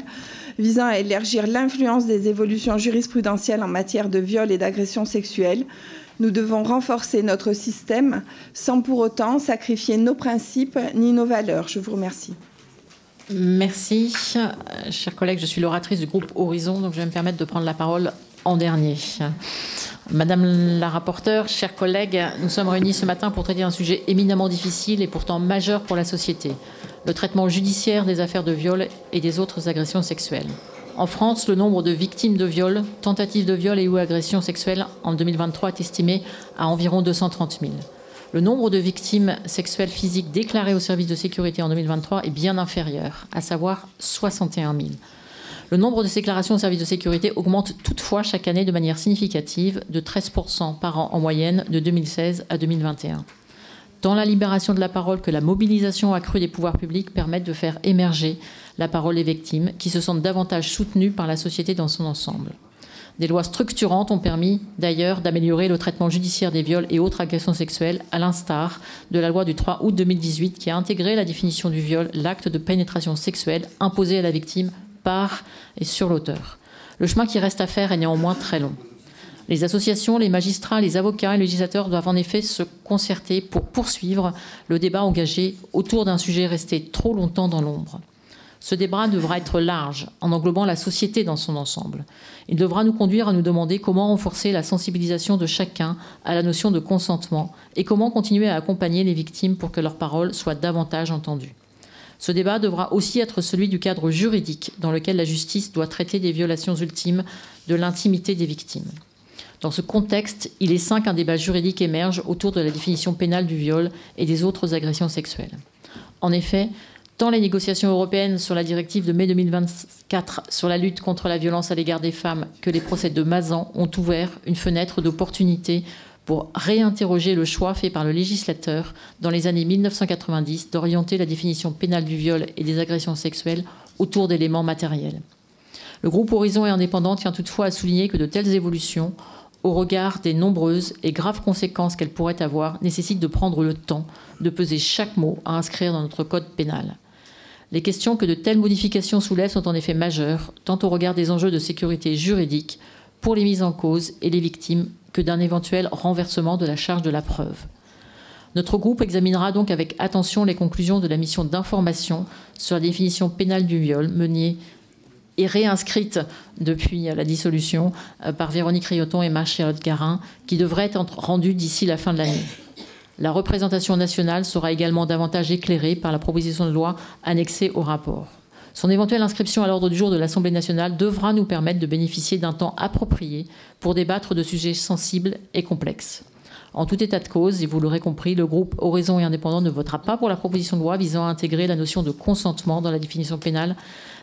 visant à élargir l'influence des évolutions jurisprudentielles en matière de viol et d'agression sexuelle. Nous devons renforcer notre système sans pour autant sacrifier nos principes ni nos valeurs. Je vous remercie. Merci. Chers collègues, je suis l'oratrice du groupe Horizon, donc je vais me permettre de prendre la parole en dernier. Madame la rapporteure, chers collègues, nous sommes réunis ce matin pour traiter un sujet éminemment difficile et pourtant majeur pour la société, le traitement judiciaire des affaires de viol et des autres agressions sexuelles. En France, le nombre de victimes de viol, tentatives de viol et ou agressions sexuelles en 2023 est estimé à environ 230 000. Le nombre de victimes sexuelles physiques déclarées au service de sécurité en 2023 est bien inférieur, à savoir 61 000. Le nombre de déclarations au service de sécurité augmente toutefois chaque année de manière significative, de 13% par an en moyenne de 2016 à 2021. Tant la libération de la parole que la mobilisation accrue des pouvoirs publics permettent de faire émerger la parole des victimes, qui se sentent davantage soutenues par la société dans son ensemble. Des lois structurantes ont permis d'ailleurs d'améliorer le traitement judiciaire des viols et autres agressions sexuelles, à l'instar de la loi du 3 août 2018 qui a intégré la définition du viol, l'acte de pénétration sexuelle imposé à la victime par et sur l'auteur. Le chemin qui reste à faire est néanmoins très long. Les associations, les magistrats, les avocats et les législateurs doivent en effet se concerter pour poursuivre le débat engagé autour d'un sujet resté trop longtemps dans l'ombre. Ce débat devra être large, en englobant la société dans son ensemble. Il devra nous conduire à nous demander comment renforcer la sensibilisation de chacun à la notion de consentement et comment continuer à accompagner les victimes pour que leurs paroles soient davantage entendues. Ce débat devra aussi être celui du cadre juridique dans lequel la justice doit traiter des violations ultimes de l'intimité des victimes. Dans ce contexte, il est sain qu'un débat juridique émerge autour de la définition pénale du viol et des autres agressions sexuelles. En effet, tant les négociations européennes sur la directive de mai 2024 sur la lutte contre la violence à l'égard des femmes que les procès de Mazan ont ouvert une fenêtre d'opportunité pour réinterroger le choix fait par le législateur dans les années 1990 d'orienter la définition pénale du viol et des agressions sexuelles autour d'éléments matériels. Le groupe Horizon et Indépendant tient toutefois à souligner que de telles évolutions, au regard des nombreuses et graves conséquences qu'elles pourraient avoir, nécessitent de prendre le temps de peser chaque mot à inscrire dans notre code pénal. Les questions que de telles modifications soulèvent sont en effet majeures, tant au regard des enjeux de sécurité juridique pour les mises en cause et les victimes que d'un éventuel renversement de la charge de la preuve. Notre groupe examinera donc avec attention les conclusions de la mission d'information sur la définition pénale du viol menée et réinscrite depuis la dissolution par Véronique Rioton et Marc-Charlotte Garin, qui devrait être rendue d'ici la fin de l'année. La représentation nationale sera également davantage éclairée par la proposition de loi annexée au rapport. Son éventuelle inscription à l'ordre du jour de l'Assemblée nationale devra nous permettre de bénéficier d'un temps approprié pour débattre de sujets sensibles et complexes. En tout état de cause, et vous l'aurez compris, le groupe Horizon et Indépendant ne votera pas pour la proposition de loi visant à intégrer la notion de consentement dans la définition pénale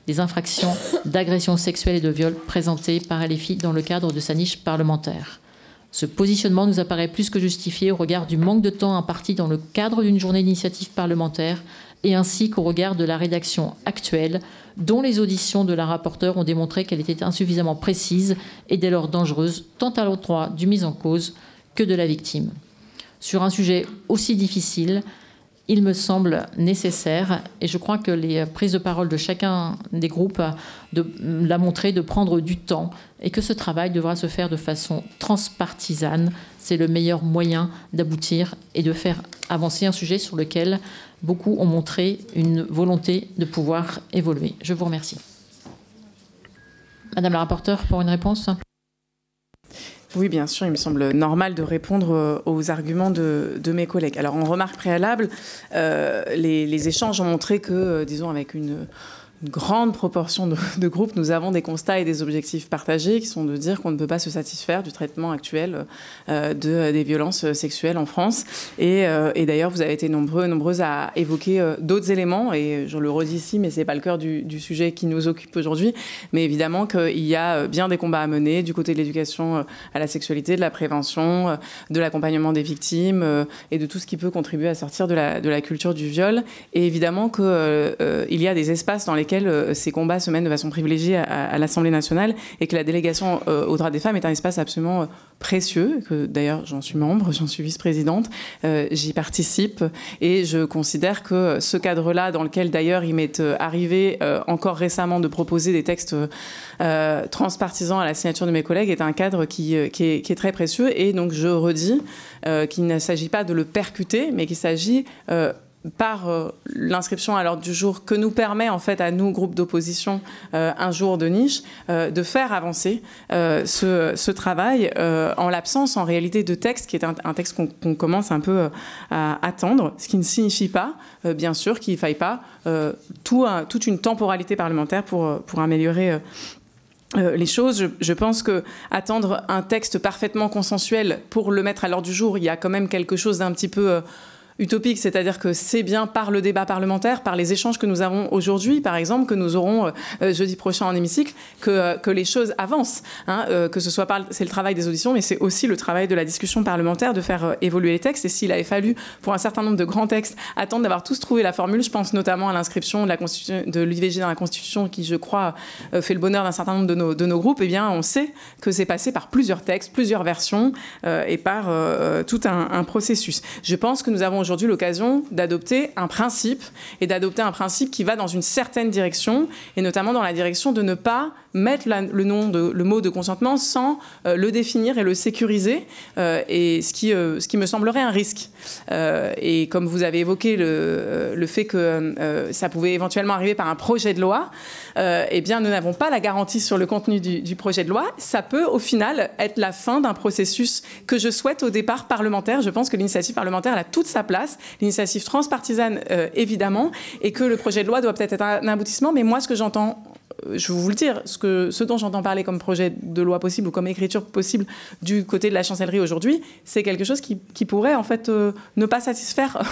des infractions d'agression sexuelle et de viol présentées par LFI dans le cadre de sa niche parlementaire. Ce positionnement nous apparaît plus que justifié au regard du manque de temps imparti dans le cadre d'une journée d'initiative parlementaire et ainsi qu'au regard de la rédaction actuelle, dont les auditions de la rapporteure ont démontré qu'elle était insuffisamment précise et dès lors dangereuse, tant à l'endroit du mis en cause que de la victime. Sur un sujet aussi difficile, il me semble nécessaire, et je crois que les prises de parole de chacun des groupes l'a montré, de prendre du temps, et que ce travail devra se faire de façon transpartisane. C'est le meilleur moyen d'aboutir et de faire avancer un sujet sur lequel beaucoup ont montré une volonté de pouvoir évoluer. Je vous remercie. Madame la rapporteure, pour une réponse ? Oui, bien sûr, il me semble normal de répondre aux arguments de mes collègues. Alors, en remarque préalable, les échanges ont montré que, disons, avec une grande proportion de groupes, nous avons des constats et des objectifs partagés qui sont de dire qu'on ne peut pas se satisfaire du traitement actuel des violences sexuelles en France. Et d'ailleurs, vous avez été nombreuses à évoquer d'autres éléments, et je le redis ici, mais ce n'est pas le cœur du sujet qui nous occupe aujourd'hui. Mais évidemment qu'il y a bien des combats à mener du côté de l'éducation à la sexualité, de la prévention, de l'accompagnement des victimes et de tout ce qui peut contribuer à sortir de la culture du viol. Et évidemment qu'il y a des espaces dans lesquels ces combats se mènent de façon privilégiée à l'Assemblée nationale, et que la délégation aux droits des femmes est un espace absolument précieux, que d'ailleurs j'en suis membre, j'en suis vice-présidente, j'y participe, et je considère que ce cadre-là, dans lequel d'ailleurs il m'est arrivé encore récemment de proposer des textes transpartisans à la signature de mes collègues, est un cadre qui est très précieux. Et donc je redis qu'il ne s'agit pas de le percuter, mais qu'il s'agit par l'inscription à l'ordre du jour que nous permet en fait à nous, groupes d'opposition, un jour de niche, de faire avancer ce travail en l'absence en réalité de texte, qui est un texte qu'on commence un peu à attendre, ce qui ne signifie pas, bien sûr, qu'il ne faille pas toute une temporalité parlementaire pour améliorer les choses. Je pense que attendre un texte parfaitement consensuel pour le mettre à l'ordre du jour, il y a quand même quelque chose d'un petit peu utopique, c'est-à-dire que c'est bien par le débat parlementaire, par les échanges que nous avons aujourd'hui, par exemple, que nous aurons jeudi prochain en hémicycle, que les choses avancent. Que ce soit c'est le travail des auditions, mais c'est aussi le travail de la discussion parlementaire de faire évoluer les textes. Et s'il avait fallu, pour un certain nombre de grands textes, attendre d'avoir tous trouvé la formule, je pense notamment à l'inscription de l'IVG dans la Constitution, qui, je crois, fait le bonheur d'un certain nombre de nos groupes, eh bien, on sait que c'est passé par plusieurs textes, plusieurs versions, et par tout un processus. Je pense que nous avons aujourd'hui l'occasion d'adopter un principe, et d'adopter un principe qui va dans une certaine direction, et notamment dans la direction de ne pas mettre le mot de consentement sans le définir et le sécuriser, et ce qui me semblerait un risque. Et comme vous avez évoqué le fait que ça pouvait éventuellement arriver par un projet de loi, eh bien, nous n'avons pas la garantie sur le contenu du projet de loi. Ça peut, au final, être la fin d'un processus que je souhaite au départ parlementaire. Je pense que l'initiative parlementaire, elle a toute sa place, l'initiative transpartisane, évidemment, et que le projet de loi doit peut-être être un aboutissement. Mais moi, ce que j'entends, je vais vous le dire, ce dont j'entends parler comme projet de loi possible ou comme écriture possible du côté de la chancellerie aujourd'hui, c'est quelque chose qui pourrait en fait ne pas satisfaire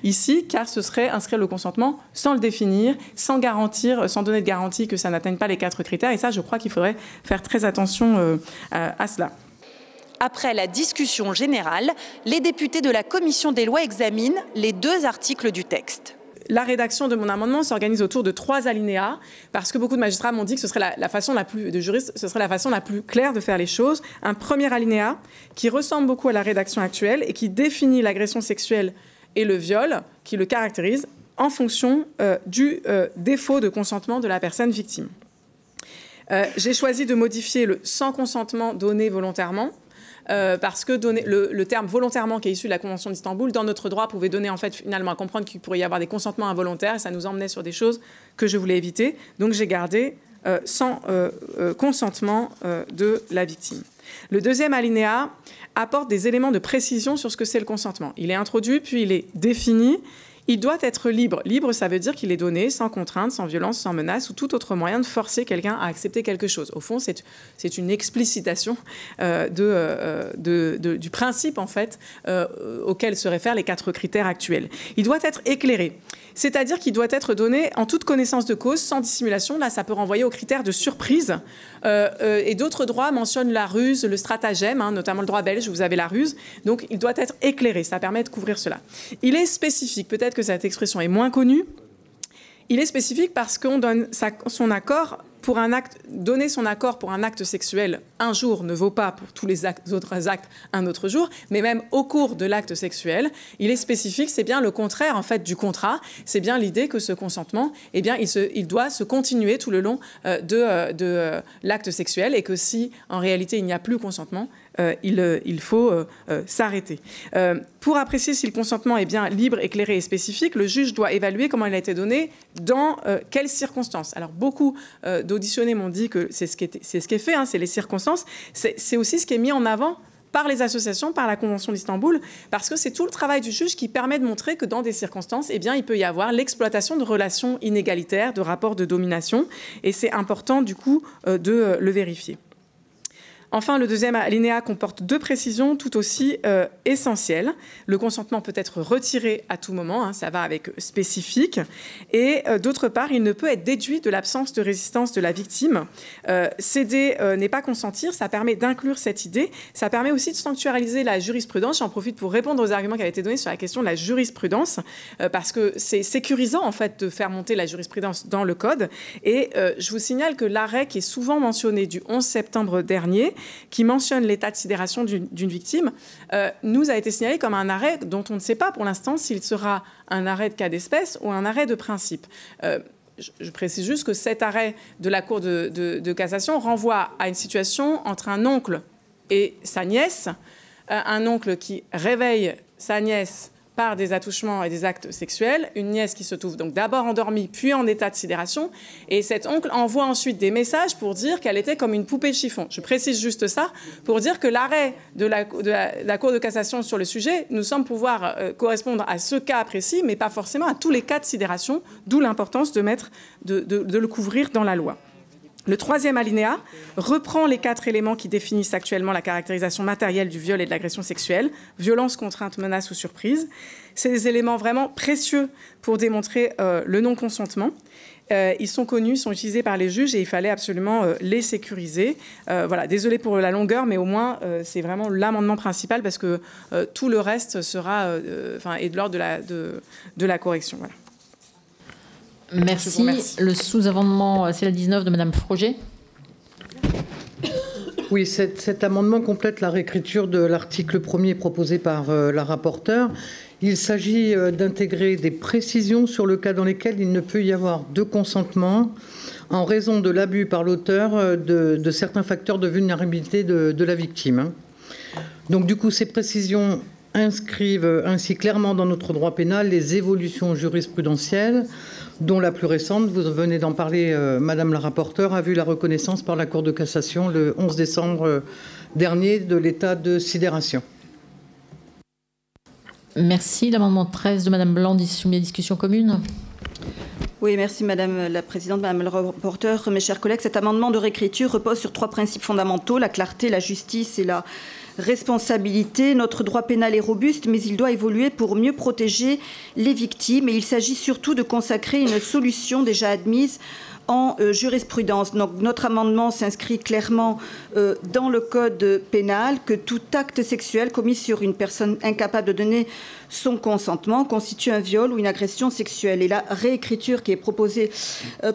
ici, car ce serait inscrire le consentement sans le définir, sans donner de garantie que ça n'atteigne pas les 4 critères. Et ça, je crois qu'il faudrait faire très attention à cela. Après la discussion générale, les députés de la commission des lois examinent les 2 articles du texte. La rédaction de mon amendement s'organise autour de 3 alinéas, parce que beaucoup de magistrats m'ont dit que ce serait la façon de juristes, ce serait la façon la plus claire de faire les choses. Un premier alinéa qui ressemble beaucoup à la rédaction actuelle et qui définit l'agression sexuelle et le viol, qui le caractérise en fonction du défaut de consentement de la personne victime. J'ai choisi de modifier le « sans consentement donné volontairement », parce que le terme volontairement qui est issu de la Convention d'Istanbul, dans notre droit, pouvait donner en fait finalement à comprendre qu'il pourrait y avoir des consentements involontaires, et ça nous emmenait sur des choses que je voulais éviter. Donc j'ai gardé sans consentement de la victime. Le deuxième alinéa apporte des éléments de précision sur ce que c'est le consentement. Il est introduit, puis il est défini. Il doit être libre. Libre, ça veut dire qu'il est donné sans contrainte, sans violence, sans menace ou tout autre moyen de forcer quelqu'un à accepter quelque chose. Au fond, c'est une explicitation du principe en fait auquel se réfèrent les 4 critères actuels. Il doit être éclairé. C'est-à-dire qu'il doit être donné en toute connaissance de cause, sans dissimulation. Là, ça peut renvoyer aux critères de surprise. Et d'autres droits mentionnent la ruse, le stratagème, notamment le droit belge, vous avez la ruse. Donc, il doit être éclairé. Ça permet de couvrir cela. Il est spécifique. Peut-être que cette expression est moins connue. Il est spécifique parce qu'on donne son accord pour un acte. Donner son accord pour un acte sexuel un jour ne vaut pas pour tous les autres actes un autre jour, mais même au cours de l'acte sexuel, il est spécifique. C'est bien le contraire en fait du contrat. C'est bien l'idée que ce consentement, eh bien, il doit se continuer tout le long de l'acte sexuel, et que si en réalité il n'y a plus consentement, il faut s'arrêter. Pour apprécier si le consentement est bien libre, éclairé et spécifique, le juge doit évaluer comment il a été donné, dans quelles circonstances. Alors beaucoup d'auditionnés m'ont dit que c'est ce qui est fait, c'est les circonstances. C'est aussi ce qui est mis en avant par les associations, par la Convention d'Istanbul, parce que c'est tout le travail du juge qui permet de montrer que dans des circonstances, eh bien, il peut y avoir l'exploitation de relations inégalitaires, de rapports de domination, et c'est important du coup de le vérifier. Enfin, le deuxième alinéa comporte 2 précisions tout aussi essentielles. Le consentement peut être retiré à tout moment, hein, ça va avec spécifique. Et d'autre part, il ne peut être déduit de l'absence de résistance de la victime. Céder n'est pas consentir, ça permet d'inclure cette idée. Ça permet aussi de sanctuariser la jurisprudence. J'en profite pour répondre aux arguments qui avaient été donnés sur la question de la jurisprudence, parce que c'est sécurisant en fait de faire monter la jurisprudence dans le code. Et je vous signale que l'arrêt qui est souvent mentionné du 11 septembre dernier, qui mentionne l'état de sidération d'une victime, nous a été signalé comme un arrêt dont on ne sait pas pour l'instant s'il sera un arrêt de cas d'espèce ou un arrêt de principe. Je précise juste que cet arrêt de la Cour de cassation renvoie à une situation entre un oncle et sa nièce, un oncle qui réveille sa nièce par des attouchements et des actes sexuels, une nièce qui se trouve donc d'abord endormie, puis en état de sidération, et cet oncle envoie ensuite des messages pour dire qu'elle était comme une poupée de chiffon. Je précise juste ça, pour dire que l'arrêt de la Cour de cassation sur le sujet nous semble pouvoir correspondre à ce cas précis, mais pas forcément à tous les cas de sidération, d'où l'importance de le couvrir dans la loi. Le 3e alinéa reprend les 4 éléments qui définissent actuellement la caractérisation matérielle du viol et de l'agression sexuelle, violence, contrainte, menace ou surprise. C'est des éléments vraiment précieux pour démontrer le non-consentement. Ils sont connus, sont utilisés par les juges et il fallait absolument les sécuriser. Voilà, désolé pour la longueur, mais au moins c'est vraiment l'amendement principal parce que tout le reste sera, est de l'ordre de la correction. Voilà. Merci. Le sous-amendement, c'est le 19 de Madame Froger. Oui, cet amendement complète la réécriture de l'article 1er proposé par la rapporteure. Il s'agit d'intégrer des précisions sur le cas dans lesquels il ne peut y avoir de consentement en raison de l'abus par l'auteur de certains facteurs de vulnérabilité de la victime. Donc du coup, ces précisions inscrivent ainsi clairement dans notre droit pénal les évolutions jurisprudentielles dont la plus récente, vous venez d'en parler, Madame la rapporteure, a vu la reconnaissance par la Cour de cassation le 11 décembre dernier de l'état de sidération. Merci. L'amendement 13 de Madame Blanc, soumis à discussion commune. Oui, merci Madame la Présidente, Madame la rapporteure, mes chers collègues. Cet amendement de réécriture repose sur 3 principes fondamentaux, la clarté, la justice et la responsabilité. Notre droit pénal est robuste, mais il doit évoluer pour mieux protéger les victimes. Et il s'agit surtout de consacrer une solution déjà admise en jurisprudence. Donc, notre amendement s'inscrit clairement dans le code pénal que tout acte sexuel commis sur une personne incapable de donner son consentement constitue un viol ou une agression sexuelle. Et la réécriture qui est proposée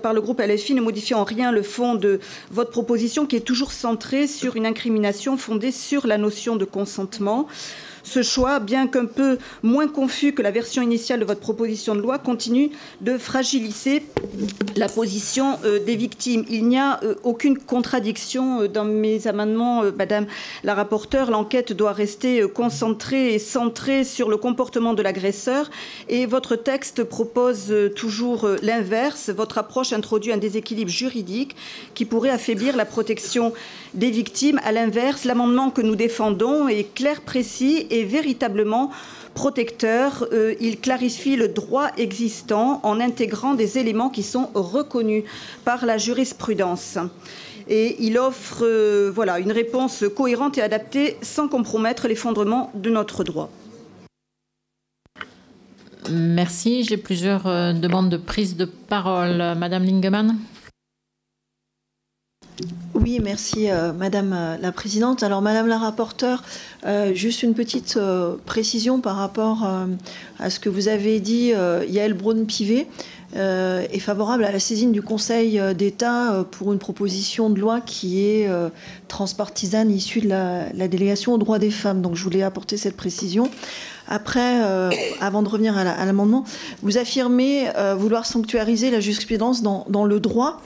par le groupe LFI ne modifie en rien le fond de votre proposition qui est toujours centrée sur une incrimination fondée sur la notion de consentement. Ce choix, bien qu'un peu moins confus que la version initiale de votre proposition de loi, continue de fragiliser la position des victimes. Il n'y a aucune contradiction dans mes amendements, Madame la rapporteure. L'enquête doit rester concentrée et centrée sur le comportement de l'agresseur. Et votre texte propose toujours l'inverse. Votre approche introduit un déséquilibre juridique qui pourrait affaiblir la protection des victimes. À l'inverse, l'amendement que nous défendons est clair, précis et véritablement protecteur. Il clarifie le droit existant en intégrant des éléments qui sont reconnus par la jurisprudence. Et il offre une réponse cohérente et adaptée sans compromettre les fondements de notre droit. Merci. J'ai plusieurs demandes de prise de parole. Madame Lingemann. Oui, merci Madame la Présidente. Alors Madame la rapporteure, juste une petite précision par rapport à ce que vous avez dit. Yaël Braun-Pivet est favorable à la saisine du Conseil d'État pour une proposition de loi qui est transpartisane issue de la délégation aux droits des femmes. Donc je voulais apporter cette précision. Après, avant de revenir à l'amendement, vous affirmez vouloir sanctuariser la jurisprudence dans le droit.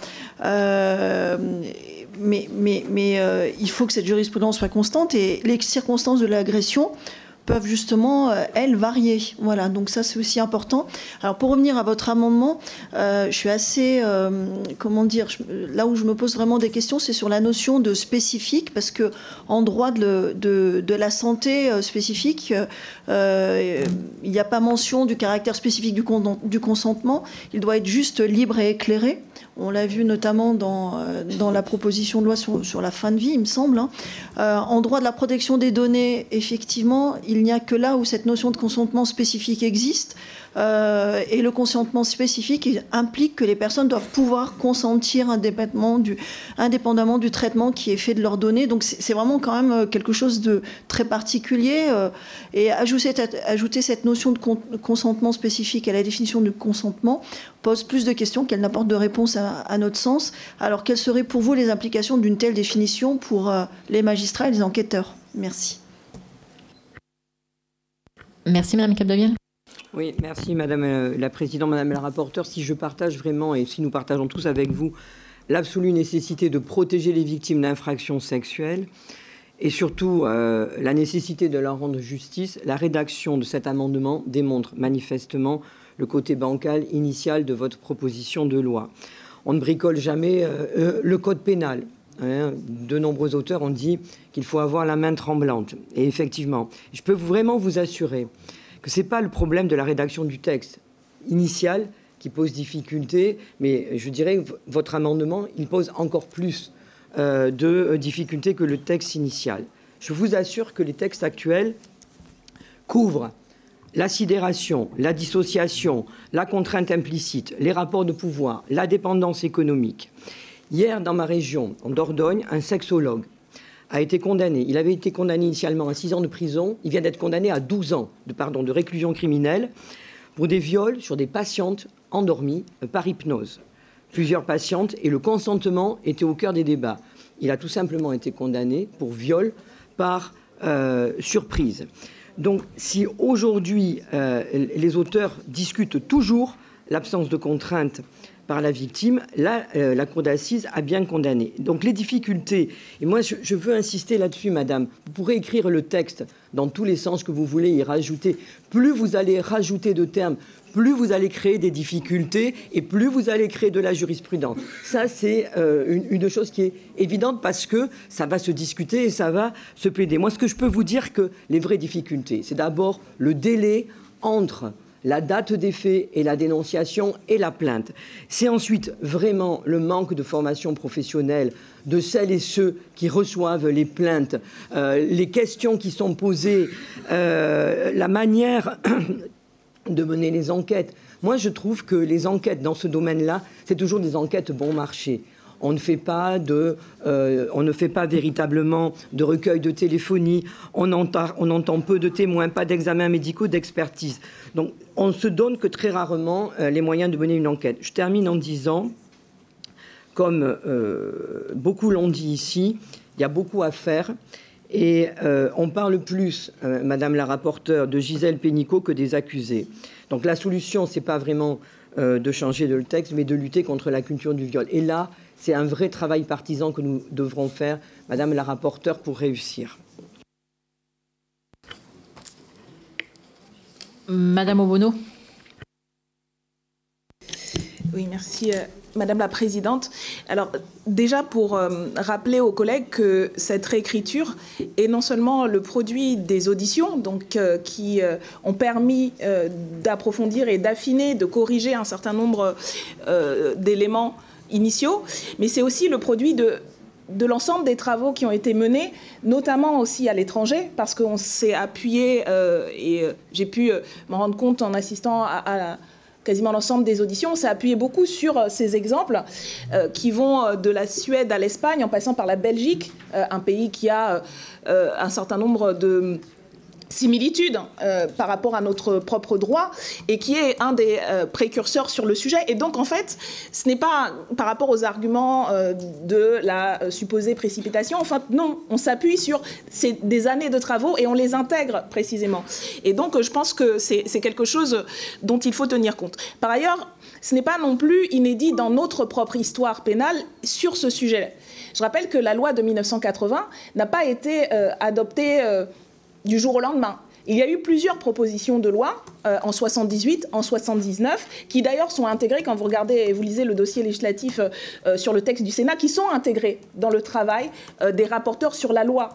Mais il faut que cette jurisprudence soit constante et les circonstances de l'agression peuvent justement, elles, varier. Voilà, donc ça c'est aussi important. Alors pour revenir à votre amendement, je suis assez, comment dire, là où je me pose vraiment des questions, c'est sur la notion de spécifique, parce que en droit de la santé spécifique, il n'y a pas mention du caractère spécifique du consentement. Il doit être juste libre et éclairé. On l'a vu notamment dans la proposition de loi sur la fin de vie, il me semble. En droit de la protection des données, effectivement, il n'y a que là où cette notion de consentement spécifique existe. Et le consentement spécifique implique que les personnes doivent pouvoir consentir indépendamment du traitement qui est fait de leurs données. Donc c'est vraiment quand même quelque chose de très particulier. Et ajouter cette notion de consentement spécifique à la définition du consentement pose plus de questions qu'elle n'apporte de réponse à notre sens. Alors quelles seraient pour vous les implications d'une telle définition pour les magistrats et les enquêteurs? Merci. Merci Madame Capdevielle. Oui, merci Madame la Présidente, Madame la Rapporteure. Si je partage vraiment, et si nous partageons tous avec vous, l'absolue nécessité de protéger les victimes d'infractions sexuelles et surtout la nécessité de leur rendre justice, la rédaction de cet amendement démontre manifestement le côté bancal initial de votre proposition de loi. On ne bricole jamais le code pénal. De nombreux auteurs ont dit qu'il faut avoir la main tremblante. Et effectivement, je peux vraiment vous assurer que ce n'est pas le problème de la rédaction du texte initial qui pose difficulté, mais je dirais que votre amendement, il pose encore plus de difficultés que le texte initial. Je vous assure que les textes actuels couvrent la sidération, la dissociation, la contrainte implicite, les rapports de pouvoir, la dépendance économique. Hier, dans ma région, en Dordogne, un sexologue a été condamné. Il avait été condamné initialement à 6 ans de prison. Il vient d'être condamné à 12 ans de réclusion criminelle pour des viols sur des patientes endormies par hypnose. Plusieurs patientes, et le consentement était au cœur des débats. Il a tout simplement été condamné pour viol par surprise. Donc, si aujourd'hui les auteurs discutent toujours l'absence de contrainte par la victime, là, la cour d'assises a bien condamné. Donc les difficultés, et moi je veux insister là-dessus, madame, vous pourrez écrire le texte dans tous les sens que vous voulez y rajouter. Plus vous allez rajouter de termes, plus vous allez créer des difficultés et plus vous allez créer de la jurisprudence. Ça, c'est une chose qui est évidente parce que ça va se discuter et ça va se plaider. Moi, ce que je peux vous dire que les vraies difficultés, c'est d'abord le délai entre la date des faits et la dénonciation et la plainte. C'est ensuite vraiment le manque de formation professionnelle de celles et ceux qui reçoivent les plaintes, les questions qui sont posées, la manière de mener les enquêtes. Moi, je trouve que les enquêtes dans ce domaine-là, c'est toujours des enquêtes bon marché. On ne fait pas véritablement de recueil de téléphonie, on entend peu de témoins, pas d'examens médicaux, d'expertise. Donc on se donne que très rarement les moyens de mener une enquête. Je termine en disant, comme beaucoup l'ont dit ici, il y a beaucoup à faire. Et on parle plus, Madame la rapporteure, de Gisèle Pénicaud que des accusés. Donc la solution, ce n'est pas vraiment de changer le texte, mais de lutter contre la culture du viol. Et là, c'est un vrai travail partisan que nous devrons faire, Madame la rapporteure, pour réussir. Madame Obono. Oui, merci Madame la Présidente. Alors déjà pour rappeler aux collègues que cette réécriture est non seulement le produit des auditions, donc qui ont permis d'approfondir et d'affiner, de corriger un certain nombre d'éléments initiaux, mais c'est aussi le produit de l'ensemble des travaux qui ont été menés, notamment aussi à l'étranger, parce qu'on s'est appuyé, et j'ai pu m'en rendre compte en assistant à quasiment l'ensemble des auditions, on s'est appuyé beaucoup sur ces exemples qui vont de la Suède à l'Espagne, en passant par la Belgique, un pays qui a un certain nombre de similitudes par rapport à notre propre droit et qui est un des précurseurs sur le sujet. Et donc, en fait, ce n'est pas par rapport aux arguments de la supposée précipitation. Enfin, non, on s'appuie sur des années de travaux et on les intègre précisément. Et donc, je pense que c'est quelque chose dont il faut tenir compte. Par ailleurs, ce n'est pas non plus inédit dans notre propre histoire pénale sur ce sujet. Je rappelle que la loi de 1980 n'a pas été adoptée du jour au lendemain. Il y a eu plusieurs propositions de loi en 78, en 79, qui d'ailleurs sont intégrées, quand vous regardez et vous lisez le dossier législatif sur le texte du Sénat, qui sont intégrées dans le travail des rapporteurs sur la loi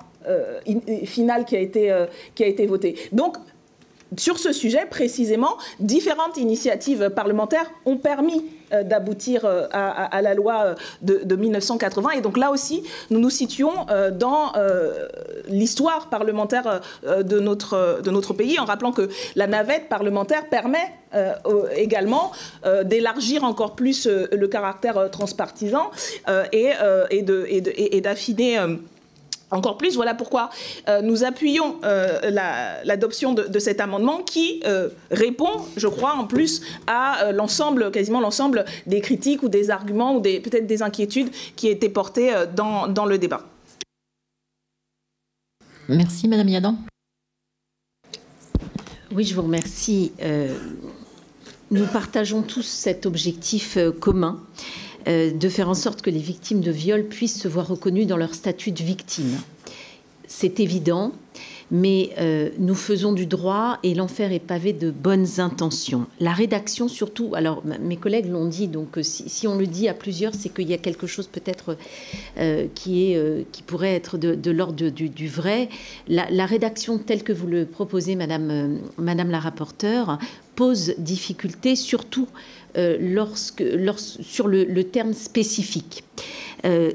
finale qui a été votée. Donc, sur ce sujet, précisément, différentes initiatives parlementaires ont permis d'aboutir à la loi de 1980. Et donc là aussi, nous nous situons dans l'histoire parlementaire de notre pays, en rappelant que la navette parlementaire permet également d'élargir encore plus le caractère transpartisan et d'affiner encore plus. Voilà pourquoi nous appuyons l'adoption de cet amendement qui répond, je crois, en plus à quasiment l'ensemble des critiques ou des arguments ou peut-être des inquiétudes qui étaient portées dans le débat. Merci, Madame Yadan. Oui, je vous remercie. Nous partageons tous cet objectif commun de faire en sorte que les victimes de viol puissent se voir reconnues dans leur statut de victime. C'est évident, mais nous faisons du droit et l'enfer est pavé de bonnes intentions. La rédaction surtout, alors mes collègues l'ont dit, donc si on le dit à plusieurs, c'est qu'il y a quelque chose peut-être qui pourrait être de l'ordre du vrai. La rédaction telle que vous le proposez, Madame la rapporteure, pose difficulté, surtout sur le terme spécifique.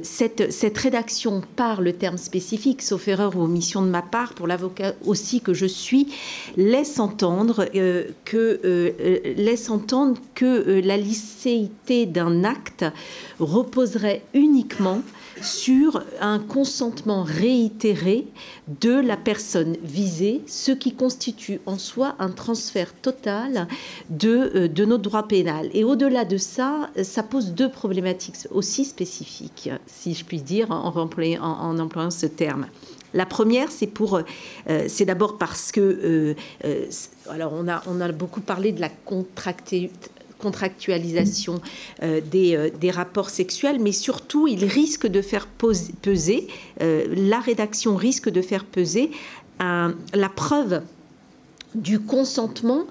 Cette rédaction par le terme spécifique, sauf erreur ou omission de ma part, pour l'avocat aussi que je suis, laisse entendre que la licéité d'un acte reposerait uniquement sur un consentement réitéré de la personne visée, ce qui constitue en soi un transfert total de notre droit pénal. Et au-delà de ça, ça pose deux problématiques aussi spécifiques, si je puis dire, en employant ce terme. La première, c'est d'abord parce que, alors on a beaucoup parlé de la contractualisation des rapports sexuels, mais surtout, il risque de faire peser, la rédaction risque de faire peser la preuve du consentement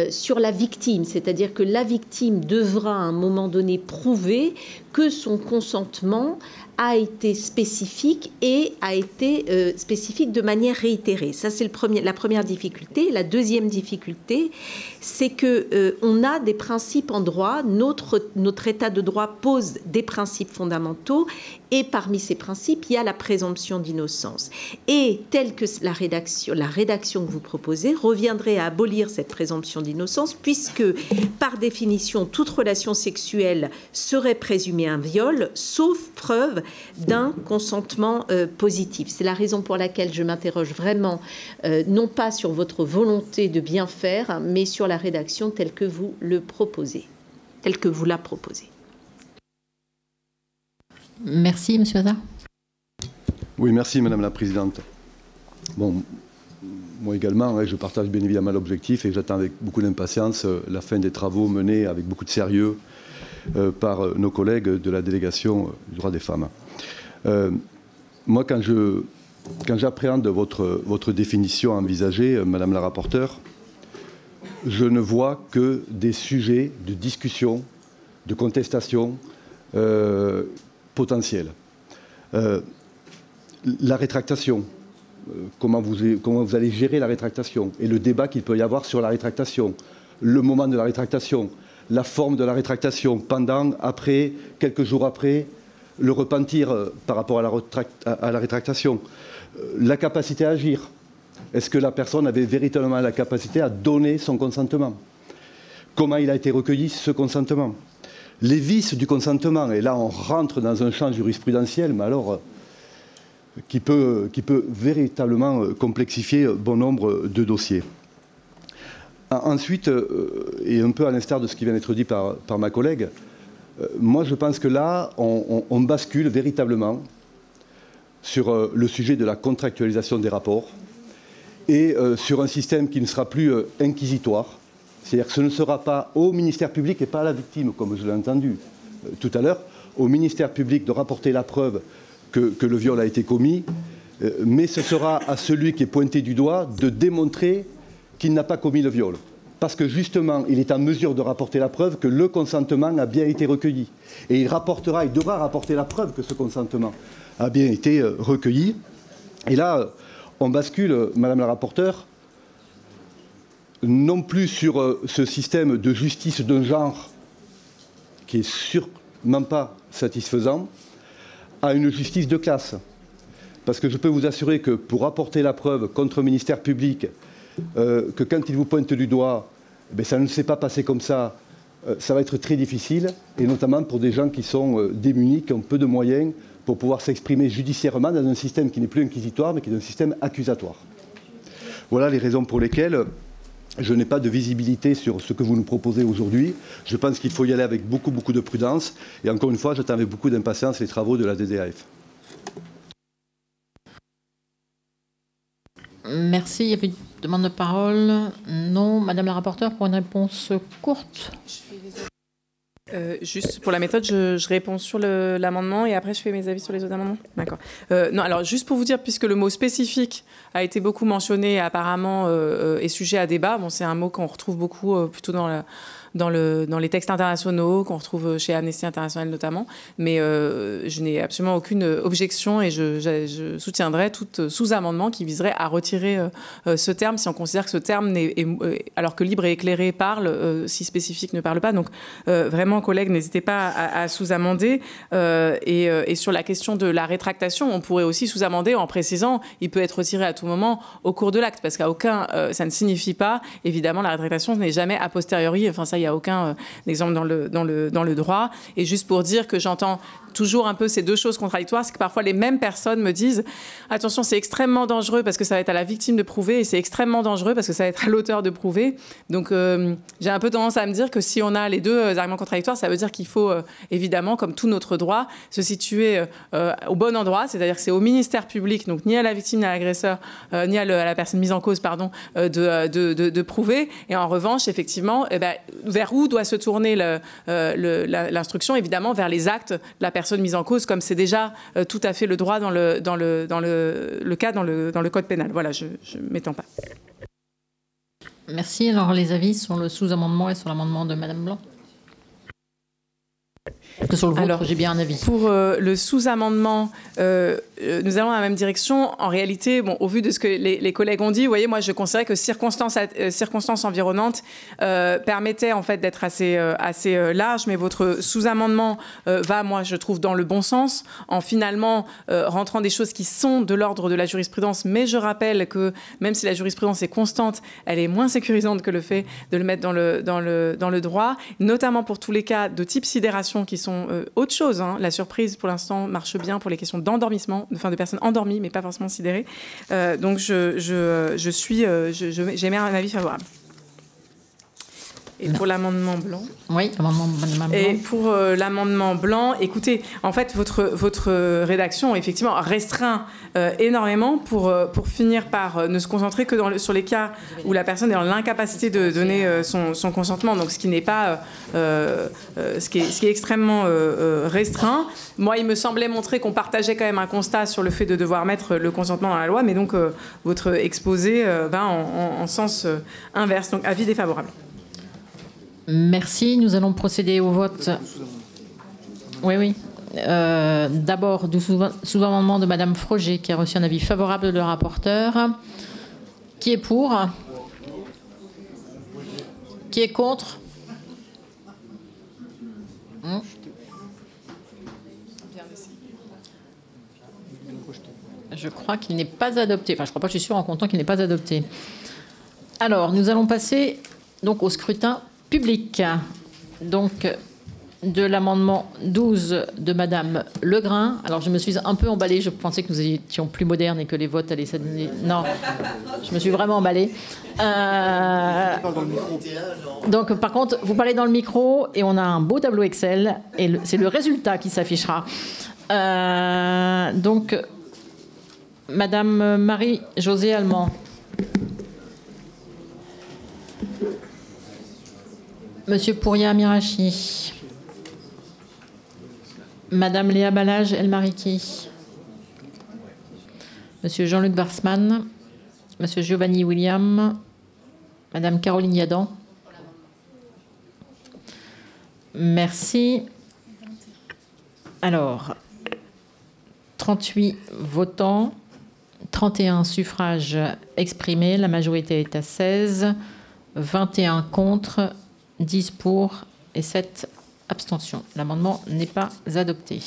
sur la victime, c'est-à-dire que la victime devra à un moment donné prouver que son consentement a été spécifique et a été spécifique de manière réitérée. Ça, c'est la première difficulté. La deuxième difficulté, c'est que on a des principes en droit. Notre état de droit pose des principes fondamentaux et parmi ces principes, il y a la présomption d'innocence. Et telle que la rédaction que vous proposez reviendrait à abolir cette présomption d'innocence puisque, par définition, toute relation sexuelle serait présumée un viol, sauf preuve d'un consentement positif. C'est la raison pour laquelle je m'interroge vraiment, non pas sur votre volonté de bien faire, mais sur la rédaction telle que vous la proposez. Merci, Monsieur Hazard. Oui, merci, Madame la Présidente. Bon, moi également, je partage bien évidemment l'objectif et j'attends avec beaucoup d'impatience la fin des travaux menés avec beaucoup de sérieux par nos collègues de la délégation du droit des femmes. Moi, quand j'appréhende votre définition envisagée, Madame la rapporteure, je ne vois que des sujets de discussion, de contestation potentiels. La rétractation, comment vous allez gérer la rétractation et le débat qu'il peut y avoir sur la rétractation, le moment de la rétractation, la forme de la rétractation, pendant, après, quelques jours après, le repentir par rapport à la rétractation, la capacité à agir. Est-ce que la personne avait véritablement la capacité à donner son consentement? Comment il a été recueilli, ce consentement? Les vices du consentement, et là on rentre dans un champ jurisprudentiel, mais alors qui peut véritablement complexifier bon nombre de dossiers. Ensuite, et un peu à l'instar de ce qui vient d'être dit par ma collègue, moi je pense que là, on bascule véritablement sur le sujet de la contractualisation des rapports et sur un système qui ne sera plus inquisitoire. C'est-à-dire que ce ne sera pas au ministère public et pas à la victime, comme je l'ai entendu tout à l'heure, au ministère public de rapporter la preuve que le viol a été commis mais ce sera à celui qui est pointé du doigt de démontrer qu'il n'a pas commis le viol. Parce que justement, il est en mesure de rapporter la preuve que le consentement a bien été recueilli. Et il devra rapporter la preuve que ce consentement a bien été recueilli. Et là, on bascule, Madame la rapporteure, non plus sur ce système de justice d'un genre qui est sûrement pas satisfaisant, à une justice de classe. Parce que je peux vous assurer que pour apporter la preuve contre le ministère public, que quand il vous pointe du doigt, ça ne s'est pas passé comme ça, ça va être très difficile, et notamment pour des gens qui sont démunis, qui ont peu de moyens pour pouvoir s'exprimer judiciairement dans un système qui n'est plus inquisitoire, mais qui est un système accusatoire. Voilà les raisons pour lesquelles je n'ai pas de visibilité sur ce que vous nous proposez aujourd'hui. Je pense qu'il faut y aller avec beaucoup de prudence, et encore une fois, j'attends avec beaucoup d'impatience les travaux de la DDAF. Merci. Il n'y a plus de demande de parole. Non. Madame la rapporteure, pour une réponse courte. Juste pour la méthode, je réponds sur l'amendement et après je fais mes avis sur les autres amendements. D'accord. Non, alors juste pour vous dire, puisque le mot spécifique a été beaucoup mentionné, apparemment est sujet à débat. Bon, c'est un mot qu'on retrouve beaucoup plutôt dans les textes internationaux, qu'on retrouve chez Amnesty International notamment. Mais je n'ai absolument aucune objection et je soutiendrai tout sous-amendement qui viserait à retirer ce terme si on considère que ce terme, alors que libre et éclairé parle, si spécifique ne parle pas. Donc vraiment, collègues, n'hésitez pas à sous-amender. Et sur la question de la rétractation, on pourrait aussi sous-amender en précisant il peut être retiré à tout moment au cours de l'acte, parce qu'à aucun, ça ne signifie pas, évidemment, la rétractation n'est jamais a posteriori. Enfin, ça, il n'y a aucun exemple dans le droit. Et juste pour dire que j'entends toujours un peu ces deux choses contradictoires, c'est que parfois les mêmes personnes me disent attention, c'est extrêmement dangereux parce que ça va être à la victime de prouver, et c'est extrêmement dangereux parce que ça va être à l'auteur de prouver. Donc j'ai un peu tendance à me dire que si on a les deux arguments contradictoires, ça veut dire qu'il faut évidemment, comme tout notre droit, se situer au bon endroit, c'est-à-dire que c'est au ministère public, donc ni à la victime ni à l'agresseur, ni à la personne mise en cause, pardon, de prouver. Et en revanche, effectivement, vers où doit se tourner l'instruction? Évidemment, vers les actes de la personne mise en cause, comme c'est déjà tout à fait le droit dans le cas dans le code pénal. Voilà, je ne m'étends pas. Merci. Alors, les avis sur le sous-amendement et sur l'amendement de Madame Blanc? Que sur le vôtre, j'ai bien un avis. Pour le sous-amendement, nous allons dans la même direction. En réalité, bon, au vu de ce que les collègues ont dit, vous voyez, moi, je considère que circonstances environnantes permettait en fait d'être assez large, mais votre sous-amendement va, moi, je trouve, dans le bon sens, en finalement rentrant des choses qui sont de l'ordre de la jurisprudence. Mais je rappelle que même si la jurisprudence est constante, elle est moins sécurisante que le fait de le mettre dans le droit, notamment pour tous les cas de type sidération qui sont autre chose. Hein. La surprise, pour l'instant, marche bien pour les questions d'endormissement, enfin de personnes endormies, mais pas forcément sidérées. Donc, j'émets un avis favorable. Et pour l'amendement blanc. Oui, l'amendement blanc. Et pour l'amendement blanc, écoutez, en fait, votre rédaction, effectivement, restreint énormément pour finir par ne se concentrer que sur les cas où la personne est dans l'incapacité de donner son consentement. Donc, ce qui n'est pas, ce qui est extrêmement restreint. Moi, il me semblait montrer qu'on partageait quand même un constat sur le fait de devoir mettre le consentement dans la loi, mais donc votre exposé va en sens inverse. Donc, avis défavorable. Merci. Nous allons procéder au vote. Oui. D'abord, du sous-amendement de Madame Froger, qui a reçu un avis favorable de le rapporteur. Qui est pour? Qui est contre? Je crois qu'il n'est pas adopté. Enfin, je crois pas, je suis sûre en comptant qu'il n'est pas adopté. Alors, nous allons passer donc au scrutin public. Donc, de l'amendement 12 de Madame Legrain. Alors, je me suis un peu emballée. Je pensais que nous étions plus modernes et que les votes allaient s'adonner. Non, je me suis vraiment emballée. Donc, par contre, vous parlez dans le micro et on a un beau tableau Excel et c'est le résultat qui s'affichera. Donc, Madame Marie-Josée Allemand. Monsieur Pouria Mirachi. Madame Léa Balage El Mariki. Monsieur Jean-Luc Warsmann, Monsieur Giovanni William, Madame Caroline Yadan. Merci. Alors, 38 votants, 31 suffrages exprimés, la majorité est à 16, 21 contre, 10 pour et 7 abstentions. L'amendement n'est pas adopté.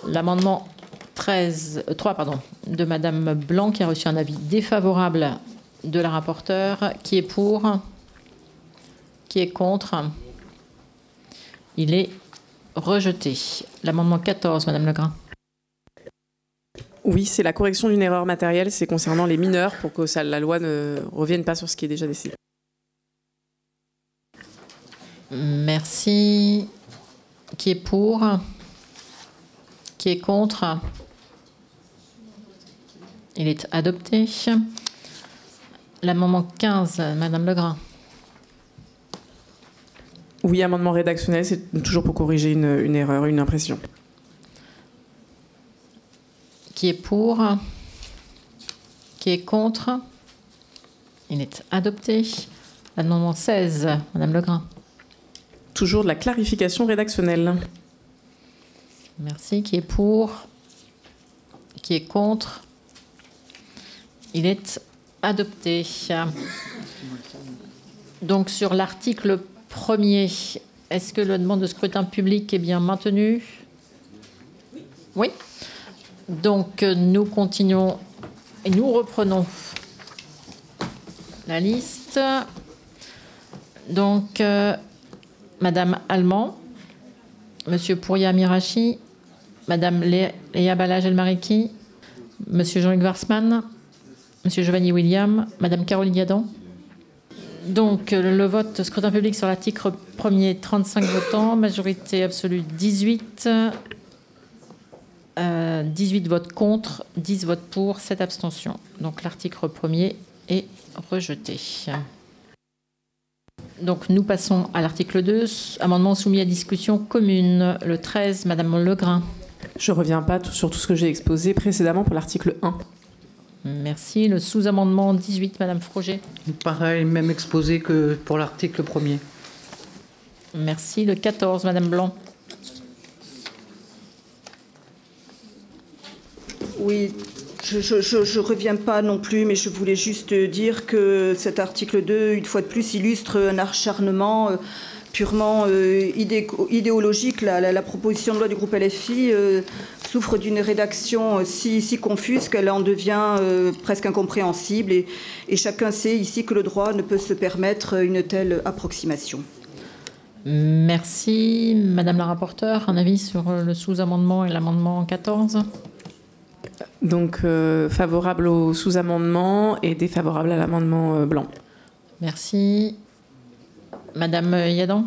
L'amendement 3 de Madame Blanc qui a reçu un avis défavorable de la rapporteure. Qui est pour? Qui est contre? Il est rejeté. L'amendement 14, Madame Legrain. Oui, c'est la correction d'une erreur matérielle, c'est concernant les mineurs pour que la loi ne revienne pas sur ce qui est déjà décidé. Merci. Qui est pour? Qui est contre? Il est adopté. L'amendement 15, Madame Legrain. Oui, amendement rédactionnel, c'est toujours pour corriger une erreur, une imprécision. Qui est pour? Qui est contre? Il est adopté. L'amendement 16, Madame Legrain. Toujours de la clarification rédactionnelle. Merci. Qui est pour? Qui est contre? Il est adopté. Donc sur l'article 1er, est-ce que la demande de scrutin public est bien maintenue? Oui. Donc nous continuons et nous reprenons la liste. Donc Madame Allemand, Monsieur Pouria Mirachi, Madame Léa Balage-Elmariki, Monsieur Jean-Luc Warsmann, Monsieur Giovanni William, Madame Caroline Yadan. Donc le vote scrutin public sur l'article 1er, 35 votants, majorité absolue 18, 18 votes contre, 10 votes pour, 7 abstentions. Donc l'article 1er est rejeté. Donc nous passons à l'article 2, amendement soumis à discussion commune, le 13, Madame Legrain. Je ne reviens pas sur tout ce que j'ai exposé précédemment pour l'article 1. Merci. Le sous-amendement 18, Madame Froger. Pareil, même exposé que pour l'article 1er. Merci. Le 14, Madame Blanc. Oui, je ne reviens pas non plus, mais je voulais juste dire que cet article 2, une fois de plus, illustre un acharnement purement idéologique. La proposition de loi du groupe LFI souffre d'une rédaction si confuse qu'elle en devient presque incompréhensible. Et chacun sait ici que le droit ne peut se permettre une telle approximation. Merci. Madame la rapporteure, un avis sur le sous-amendement et l'amendement 14 ? Donc favorable au sous-amendement et défavorable à l'amendement blanc. Merci. Madame Yadan ?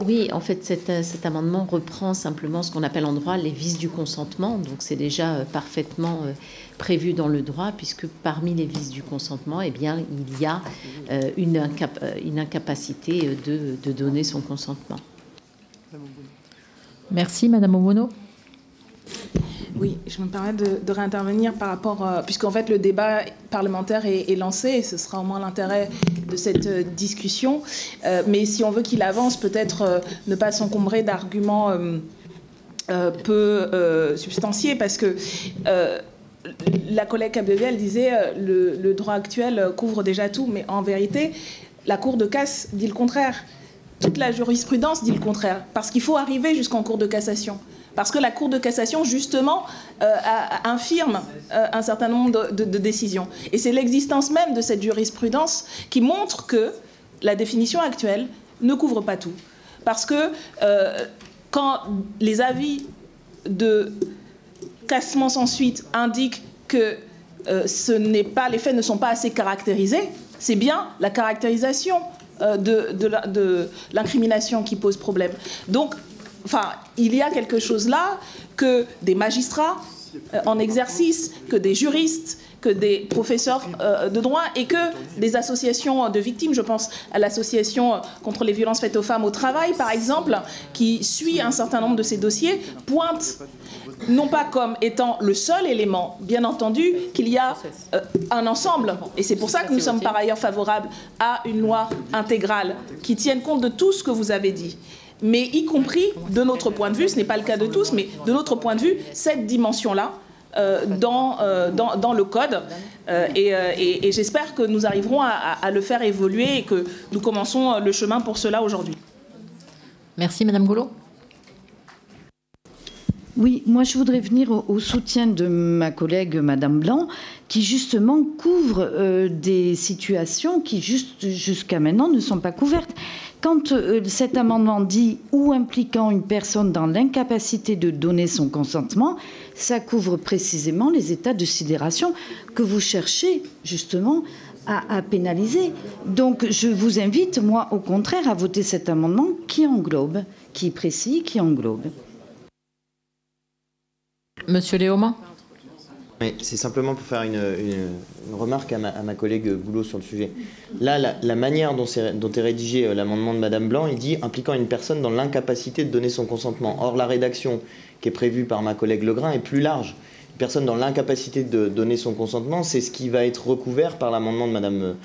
Oui, en fait, cet amendement reprend simplement ce qu'on appelle en droit les vices du consentement. Donc c'est déjà parfaitement prévu dans le droit, puisque parmi les vices du consentement, eh bien, il y a une incapacité de donner son consentement. Merci, Madame Obono. Oui, je me permets de réintervenir par rapport, puisqu'en fait le débat parlementaire est lancé, et ce sera au moins l'intérêt de cette discussion. Mais si on veut qu'il avance, peut-être ne pas s'encombrer d'arguments peu substantiés, parce que la collègue Capdevielle disait le droit actuel couvre déjà tout, mais en vérité, la Cour de casse dit le contraire. Toute la jurisprudence dit le contraire, parce qu'il faut arriver jusqu'en Cour de cassation. Parce que la Cour de cassation, justement, infirme un certain nombre de décisions. Et c'est l'existence même de cette jurisprudence qui montre que la définition actuelle ne couvre pas tout. Parce que quand les avis de cassement sans suite indiquent que les faits ne sont pas assez caractérisés, c'est bien la caractérisation de l'incrimination qui pose problème. Donc, il y a quelque chose là que des magistrats en exercice, que des juristes, que des professeurs de droit et que des associations de victimes. Je pense à l'association contre les violences faites aux femmes au travail, par exemple, qui suit un certain nombre de ces dossiers, pointe, non pas comme étant le seul élément, bien entendu, qu'il y a un ensemble. Et c'est pour ça que nous sommes par ailleurs favorables à une loi intégrale qui tienne compte de tout ce que vous avez dit. Mais y compris, de notre point de vue, ce n'est pas le cas de tous, mais de notre point de vue, cette dimension-là, dans le code et j'espère que nous arriverons à le faire évoluer et que nous commençons le chemin pour cela aujourd'hui. Merci Madame Goulot. Oui, moi je voudrais venir au soutien de ma collègue Madame Blanc qui justement couvre des situations qui jusqu'à maintenant ne sont pas couvertes. Quand cet amendement dit « ou impliquant une personne dans l'incapacité de donner son consentement », ça couvre précisément les états de sidération que vous cherchez justement à pénaliser. Donc je vous invite, moi au contraire, à voter cet amendement qui englobe, qui est précis, qui englobe. Monsieur Léaumont. C'est simplement pour faire une remarque à ma collègue Goulot sur le sujet. Là, la manière dont est rédigé l'amendement de Madame Blanc, il dit « impliquant une personne dans l'incapacité de donner son consentement ». Or, la rédaction qui est prévue par ma collègue Legrain est plus large. Une personne dans l'incapacité de donner son consentement, c'est ce qui va être recouvert par l'amendement de Madame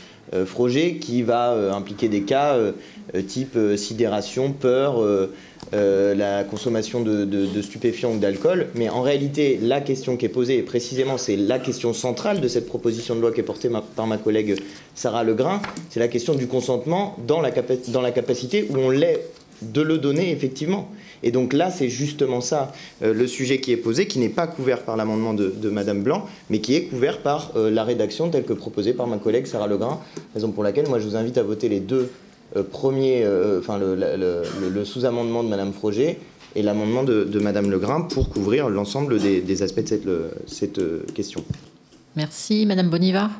Froger, qui va impliquer des cas type sidération, peur, la consommation de stupéfiants ou d'alcool. Mais en réalité, la question qui est posée, et précisément c'est la question centrale de cette proposition de loi qui est portée par ma collègue Sarah Legrain, c'est la question du consentement dans la capacité où on l'est de le donner effectivement. Et donc là, c'est justement ça, le sujet qui est posé, qui n'est pas couvert par l'amendement de Madame Blanc, mais qui est couvert par la rédaction telle que proposée par ma collègue Sarah Legrain, raison pour laquelle moi je vous invite à voter les deux premiers, le sous-amendement de Madame Froger et l'amendement de Madame Legrain pour couvrir l'ensemble des aspects de cette question. Merci. Madame Bonivard.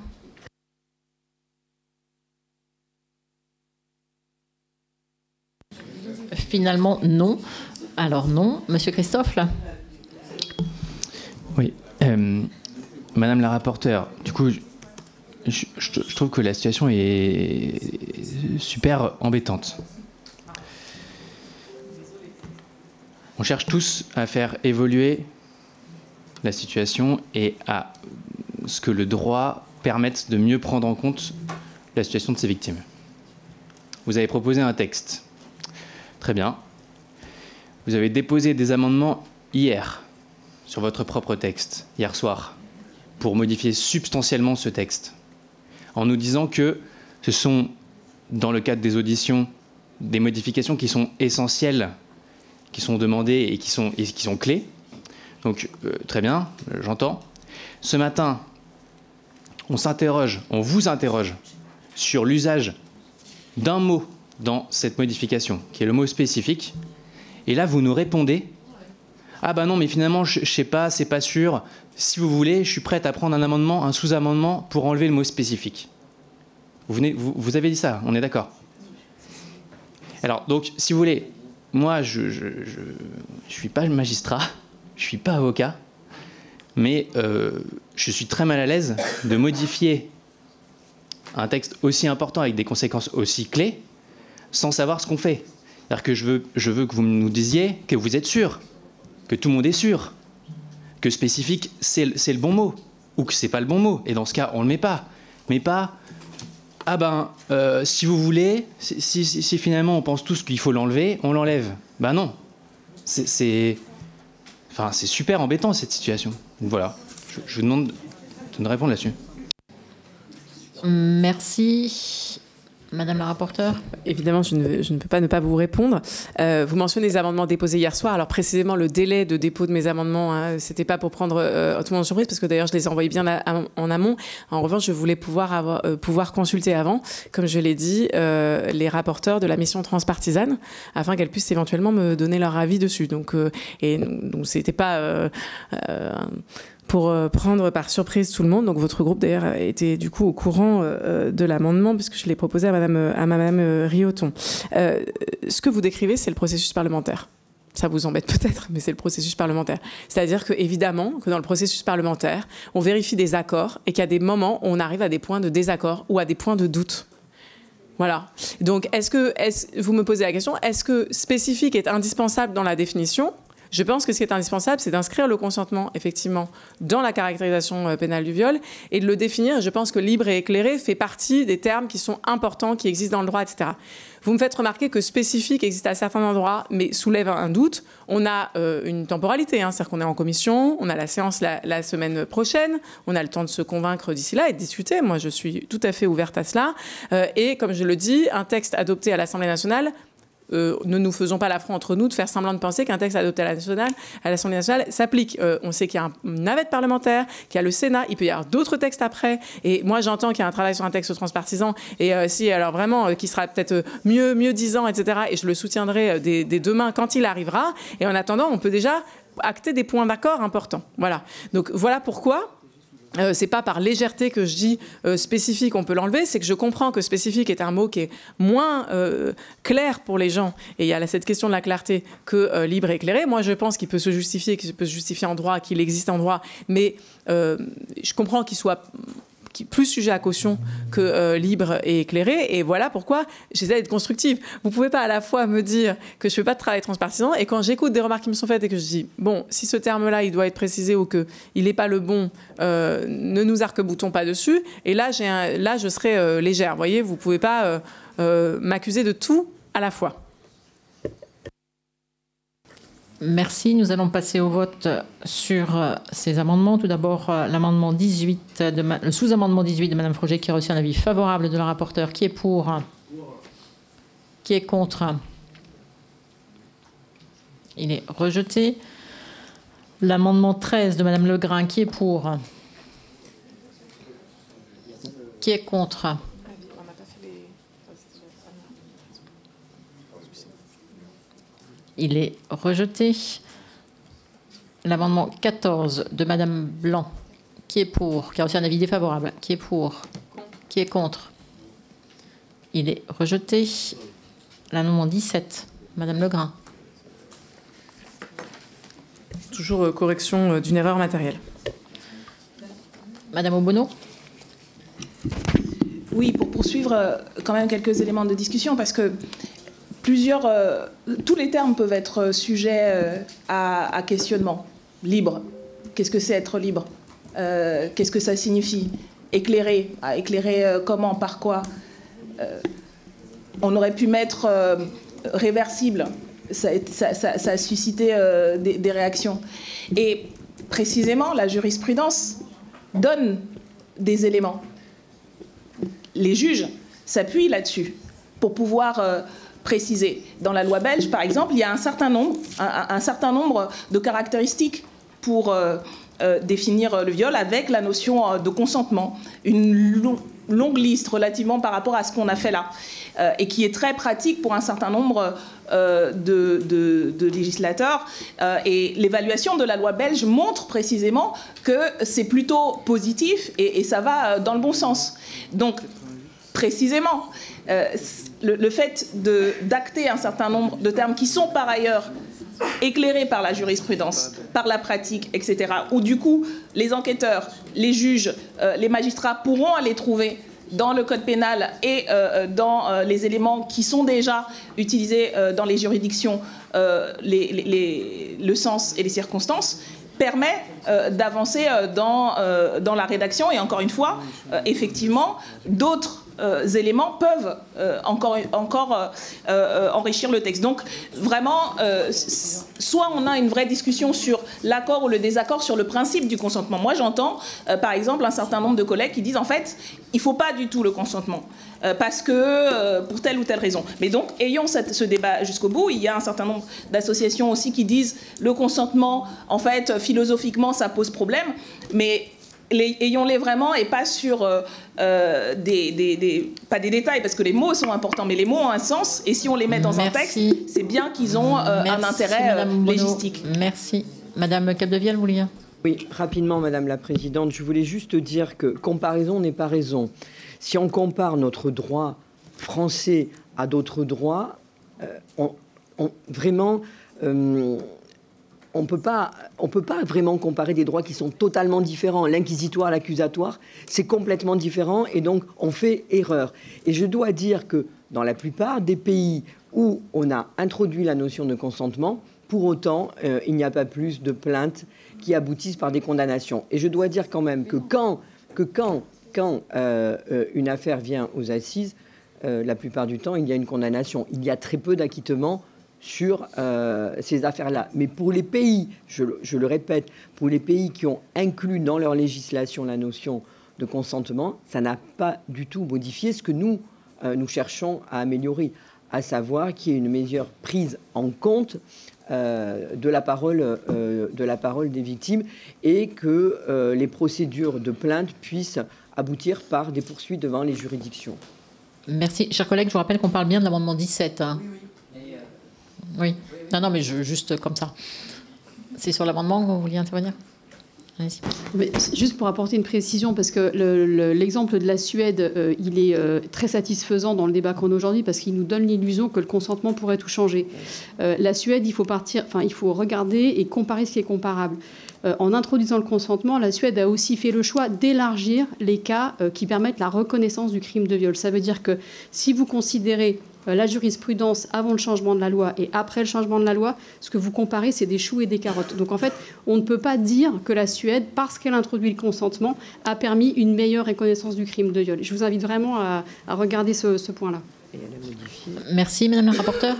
Finalement, non. Alors non. Monsieur Christophe, là. Oui. Madame la rapporteure, du coup, je trouve que la situation est super embêtante. On cherche tous à faire évoluer la situation et à ce que le droit permette de mieux prendre en compte la situation de ces victimes. Vous avez proposé un texte. Très bien. Vous avez déposé des amendements hier sur votre propre texte, hier soir, pour modifier substantiellement ce texte, en nous disant que ce sont, dans le cadre des auditions, des modifications qui sont essentielles, qui sont demandées et qui sont clés. Donc, très bien, j'entends. Ce matin, on vous interroge sur l'usage d'un mot dans cette modification, qui est le mot spécifique. Et là, vous nous répondez « Ah ben non, mais finalement, je sais pas, c'est pas sûr. Si vous voulez, je suis prête à prendre un amendement, un sous-amendement pour enlever le mot spécifique. » Vous avez dit ça, on est d'accord. Alors, donc, si vous voulez, moi, je suis pas magistrat, je suis pas avocat, mais je suis très mal à l'aise de modifier un texte aussi important avec des conséquences aussi clés sans savoir ce qu'on fait. C'est-à-dire que je veux que vous nous disiez que vous êtes sûr, que tout le monde est sûr, que spécifique, c'est le bon mot, ou que c'est pas le bon mot. Et dans ce cas, on le met pas. Mais pas, ah ben, si vous voulez, si finalement on pense tous qu'il faut l'enlever, on l'enlève. Ben non. C'est super embêtant cette situation. Donc voilà, je vous demande de me répondre là-dessus. Merci. Madame la rapporteure. Évidemment, je ne peux pas ne pas vous répondre. Vous mentionnez les amendements déposés hier soir. Alors précisément, le délai de dépôt de mes amendements, c'était pas pour prendre tout le monde en surprise, parce que d'ailleurs, je les ai envoyés bien en amont. En revanche, je voulais pouvoir consulter avant, comme je l'ai dit, les rapporteurs de la mission transpartisane, afin qu'elles puissent éventuellement me donner leur avis dessus. Donc c'était pas pour prendre par surprise tout le monde. Donc votre groupe d'ailleurs était du coup au courant de l'amendement, puisque je l'ai proposé à Madame Rioton. Ce que vous décrivez, c'est le processus parlementaire. Ça vous embête peut-être, mais c'est le processus parlementaire. C'est-à-dire qu'évidemment, que dans le processus parlementaire, on vérifie des accords et qu'il y a des moments où on arrive à des points de désaccord ou à des points de doute. Voilà. Donc, vous me posez la question, est-ce que spécifique est indispensable dans la définition ? Je pense que ce qui est indispensable, c'est d'inscrire le consentement, effectivement, dans la caractérisation pénale du viol et de le définir. Je pense que libre et éclairé fait partie des termes qui sont importants, qui existent dans le droit, etc. Vous me faites remarquer que spécifique existe à certains endroits, mais soulève un doute. On a une temporalité, hein, c'est-à-dire qu'on est en commission, on a la séance la semaine prochaine, on a le temps de se convaincre d'ici là et de discuter. Moi, je suis tout à fait ouverte à cela. Et comme je le dis, un texte adopté à l'Assemblée nationale, ne nous faisons pas l'affront entre nous de faire semblant de penser qu'un texte adopté à l'Assemblée nationale s'applique. On sait qu'il y a une navette parlementaire, qu'il y a le Sénat, il peut y avoir d'autres textes après. Et moi, j'entends qu'il y a un travail sur un texte transpartisan. Et alors vraiment, qui sera peut-être mieux disant, etc. Et je le soutiendrai des deux mains quand il arrivera. Et en attendant, on peut déjà acter des points d'accord importants. Voilà. Donc voilà pourquoi. C'est pas par légèreté que je dis spécifique, on peut l'enlever, c'est que je comprends que spécifique est un mot qui est moins clair pour les gens, et il y a cette question de la clarté, que libre et éclairé. Moi, je pense qu'il peut se justifier, en droit, qu'il existe en droit, mais je comprends qu'il soit plus sujet à caution que libre et éclairé, et voilà pourquoi j'essaie d'être constructive. Vous pouvez pas à la fois me dire que je fais pas de travail transpartisan, et quand j'écoute des remarques qui me sont faites et que je dis, bon, si ce terme-là, il doit être précisé ou qu'il n'est pas le bon, ne nous arc-boutons pas dessus, et là, je serai légère. Vous voyez, vous pouvez pas m'accuser de tout à la fois. Merci. Nous allons passer au vote sur ces amendements. Tout d'abord, l'amendement 18, le sous-amendement 18 de Mme Froger qui a reçu un avis favorable de la rapporteure. Qui est pour ? Qui est contre ? Il est rejeté. L'amendement 13 de Mme Legrain, qui est pour ? Qui est contre ? Il est rejeté. L'amendement 14 de Madame Blanc, qui est pour, qui a reçu un avis défavorable, qui est pour, qui est contre. Il est rejeté. L'amendement 17, Madame Legrain. Toujours correction d'une erreur matérielle. Madame Obono. Oui, pour poursuivre quand même quelques éléments de discussion, parce que tous les termes peuvent être sujets à questionnement. Libre, qu'est-ce que c'est être libre ? Qu'est-ce que ça signifie ? Éclairer, éclairer comment, par quoi ? On aurait pu mettre réversible, ça a suscité des réactions. Et précisément, la jurisprudence donne des éléments. Les juges s'appuient là-dessus pour pouvoir préciser. Dans la loi belge, par exemple, il y a un certain nombre de caractéristiques pour définir le viol avec la notion de consentement. Une longue liste relativement par rapport à ce qu'on a fait là, et qui est très pratique pour un certain nombre de législateurs. Et l'évaluation de la loi belge montre précisément que c'est plutôt positif et ça va dans le bon sens. Donc, précisément, le fait d'acter un certain nombre de termes qui sont par ailleurs éclairés par la jurisprudence, par la pratique, etc., où du coup les enquêteurs, les juges, les magistrats pourront aller trouver dans le code pénal et dans les éléments qui sont déjà utilisés dans les juridictions, le sens et les circonstances, permet d'avancer dans la rédaction. Et encore une fois, effectivement, d'autres éléments peuvent encore enrichir le texte. Donc vraiment, soit on a une vraie discussion sur l'accord ou le désaccord sur le principe du consentement. Moi j'entends par exemple un certain nombre de collègues qui disent en fait il ne faut pas du tout le consentement parce que pour telle ou telle raison. Mais donc ayons ce débat jusqu'au bout. Il y a un certain nombre d'associations aussi qui disent le consentement en fait philosophiquement ça pose problème, mais ayons-les vraiment et pas sur pas des détails, parce que les mots sont importants, mais les mots ont un sens, et si on les met dans un texte, c'est bien qu'ils ont un intérêt légistique. Merci. Madame Capdevielle, vous vouliez ? Oui, rapidement, Madame la Présidente, je voulais juste dire que comparaison n'est pas raison. Si on compare notre droit français à d'autres droits, vraiment, on peut pas vraiment comparer des droits qui sont totalement différents. L'inquisitoire, l'accusatoire, c'est complètement différent et donc on fait erreur. Et je dois dire que dans la plupart des pays où on a introduit la notion de consentement, pour autant, il n'y a pas plus de plaintes qui aboutissent par des condamnations. Et je dois dire quand même que quand une affaire vient aux assises, la plupart du temps, il y a une condamnation. Il y a très peu d'acquittement sur ces affaires-là. Mais pour les pays, je le répète, pour les pays qui ont inclus dans leur législation la notion de consentement, ça n'a pas du tout modifié ce que nous cherchons à améliorer, à savoir qu'il y ait une meilleure prise en compte de la parole des victimes et que les procédures de plainte puissent aboutir par des poursuites devant les juridictions. Merci. Chers collègues, je vous rappelle qu'on parle bien de l'amendement 17. Hein. Oui. Non, mais juste comme ça. C'est sur l'amendement que vous vouliez intervenir ? Allez-y. Mais juste pour apporter une précision, parce que l'exemple de la Suède, il est très satisfaisant dans le débat qu'on a aujourd'hui, parce qu'il nous donne l'illusion que le consentement pourrait tout changer. La Suède, il faut regarder et comparer ce qui est comparable. En introduisant le consentement, la Suède a aussi fait le choix d'élargir les cas qui permettent la reconnaissance du crime de viol. Ça veut dire que si vous considérez la jurisprudence avant le changement de la loi et après le changement de la loi, ce que vous comparez, c'est des choux et des carottes. Donc en fait, on ne peut pas dire que la Suède, parce qu'elle introduit le consentement, a permis une meilleure reconnaissance du crime de viol. Je vous invite vraiment à regarder ce point-là. Merci, Madame la rapporteure.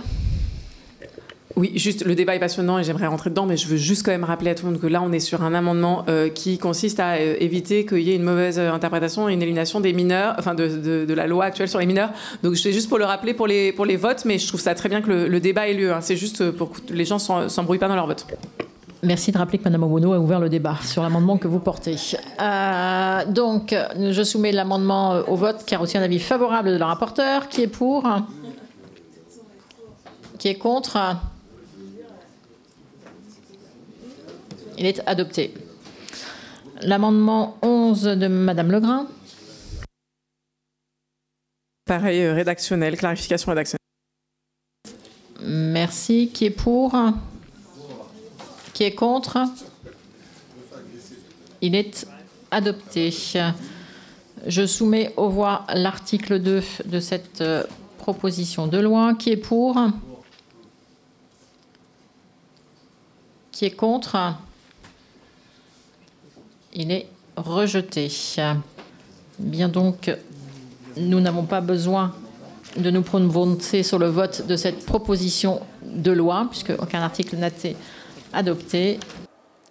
Oui, juste, le débat est passionnant et j'aimerais rentrer dedans, mais je veux juste quand même rappeler à tout le monde que là, on est sur un amendement qui consiste à éviter qu'il y ait une mauvaise interprétation et une élimination des mineurs, enfin de la loi actuelle sur les mineurs. Donc, c'est juste pour le rappeler pour les votes, mais je trouve ça très bien que le débat ait lieu. Hein. C'est juste pour que les gens ne s'embrouillent pas dans leur vote. Merci de rappeler que Mme Obono a ouvert le débat sur l'amendement que vous portez. Donc, je soumets l'amendement au vote qui a reçu un avis favorable de la rapporteure. Qui est pour ? Qui est contre ? Il est adopté. L'amendement 11 de Madame Legrain. Pareil, rédactionnel, clarification rédactionnelle. Merci. Qui est pour ? Qui est contre ? Il est adopté. Je soumets aux voix l'article 2 de cette proposition de loi. Qui est pour ? Qui est contre ? Il est rejeté. Bien donc, nous n'avons pas besoin de nous prononcer sur le vote de cette proposition de loi, puisque aucun article n'a été adopté.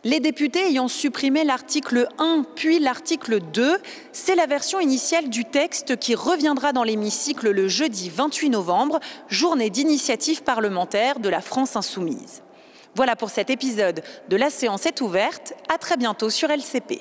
Les députés ayant supprimé l'article 1 puis l'article 2, c'est la version initiale du texte qui reviendra dans l'hémicycle le jeudi 28 novembre, journée d'initiative parlementaire de la France insoumise. Voilà pour cet épisode de La séance est ouverte. À très bientôt sur LCP.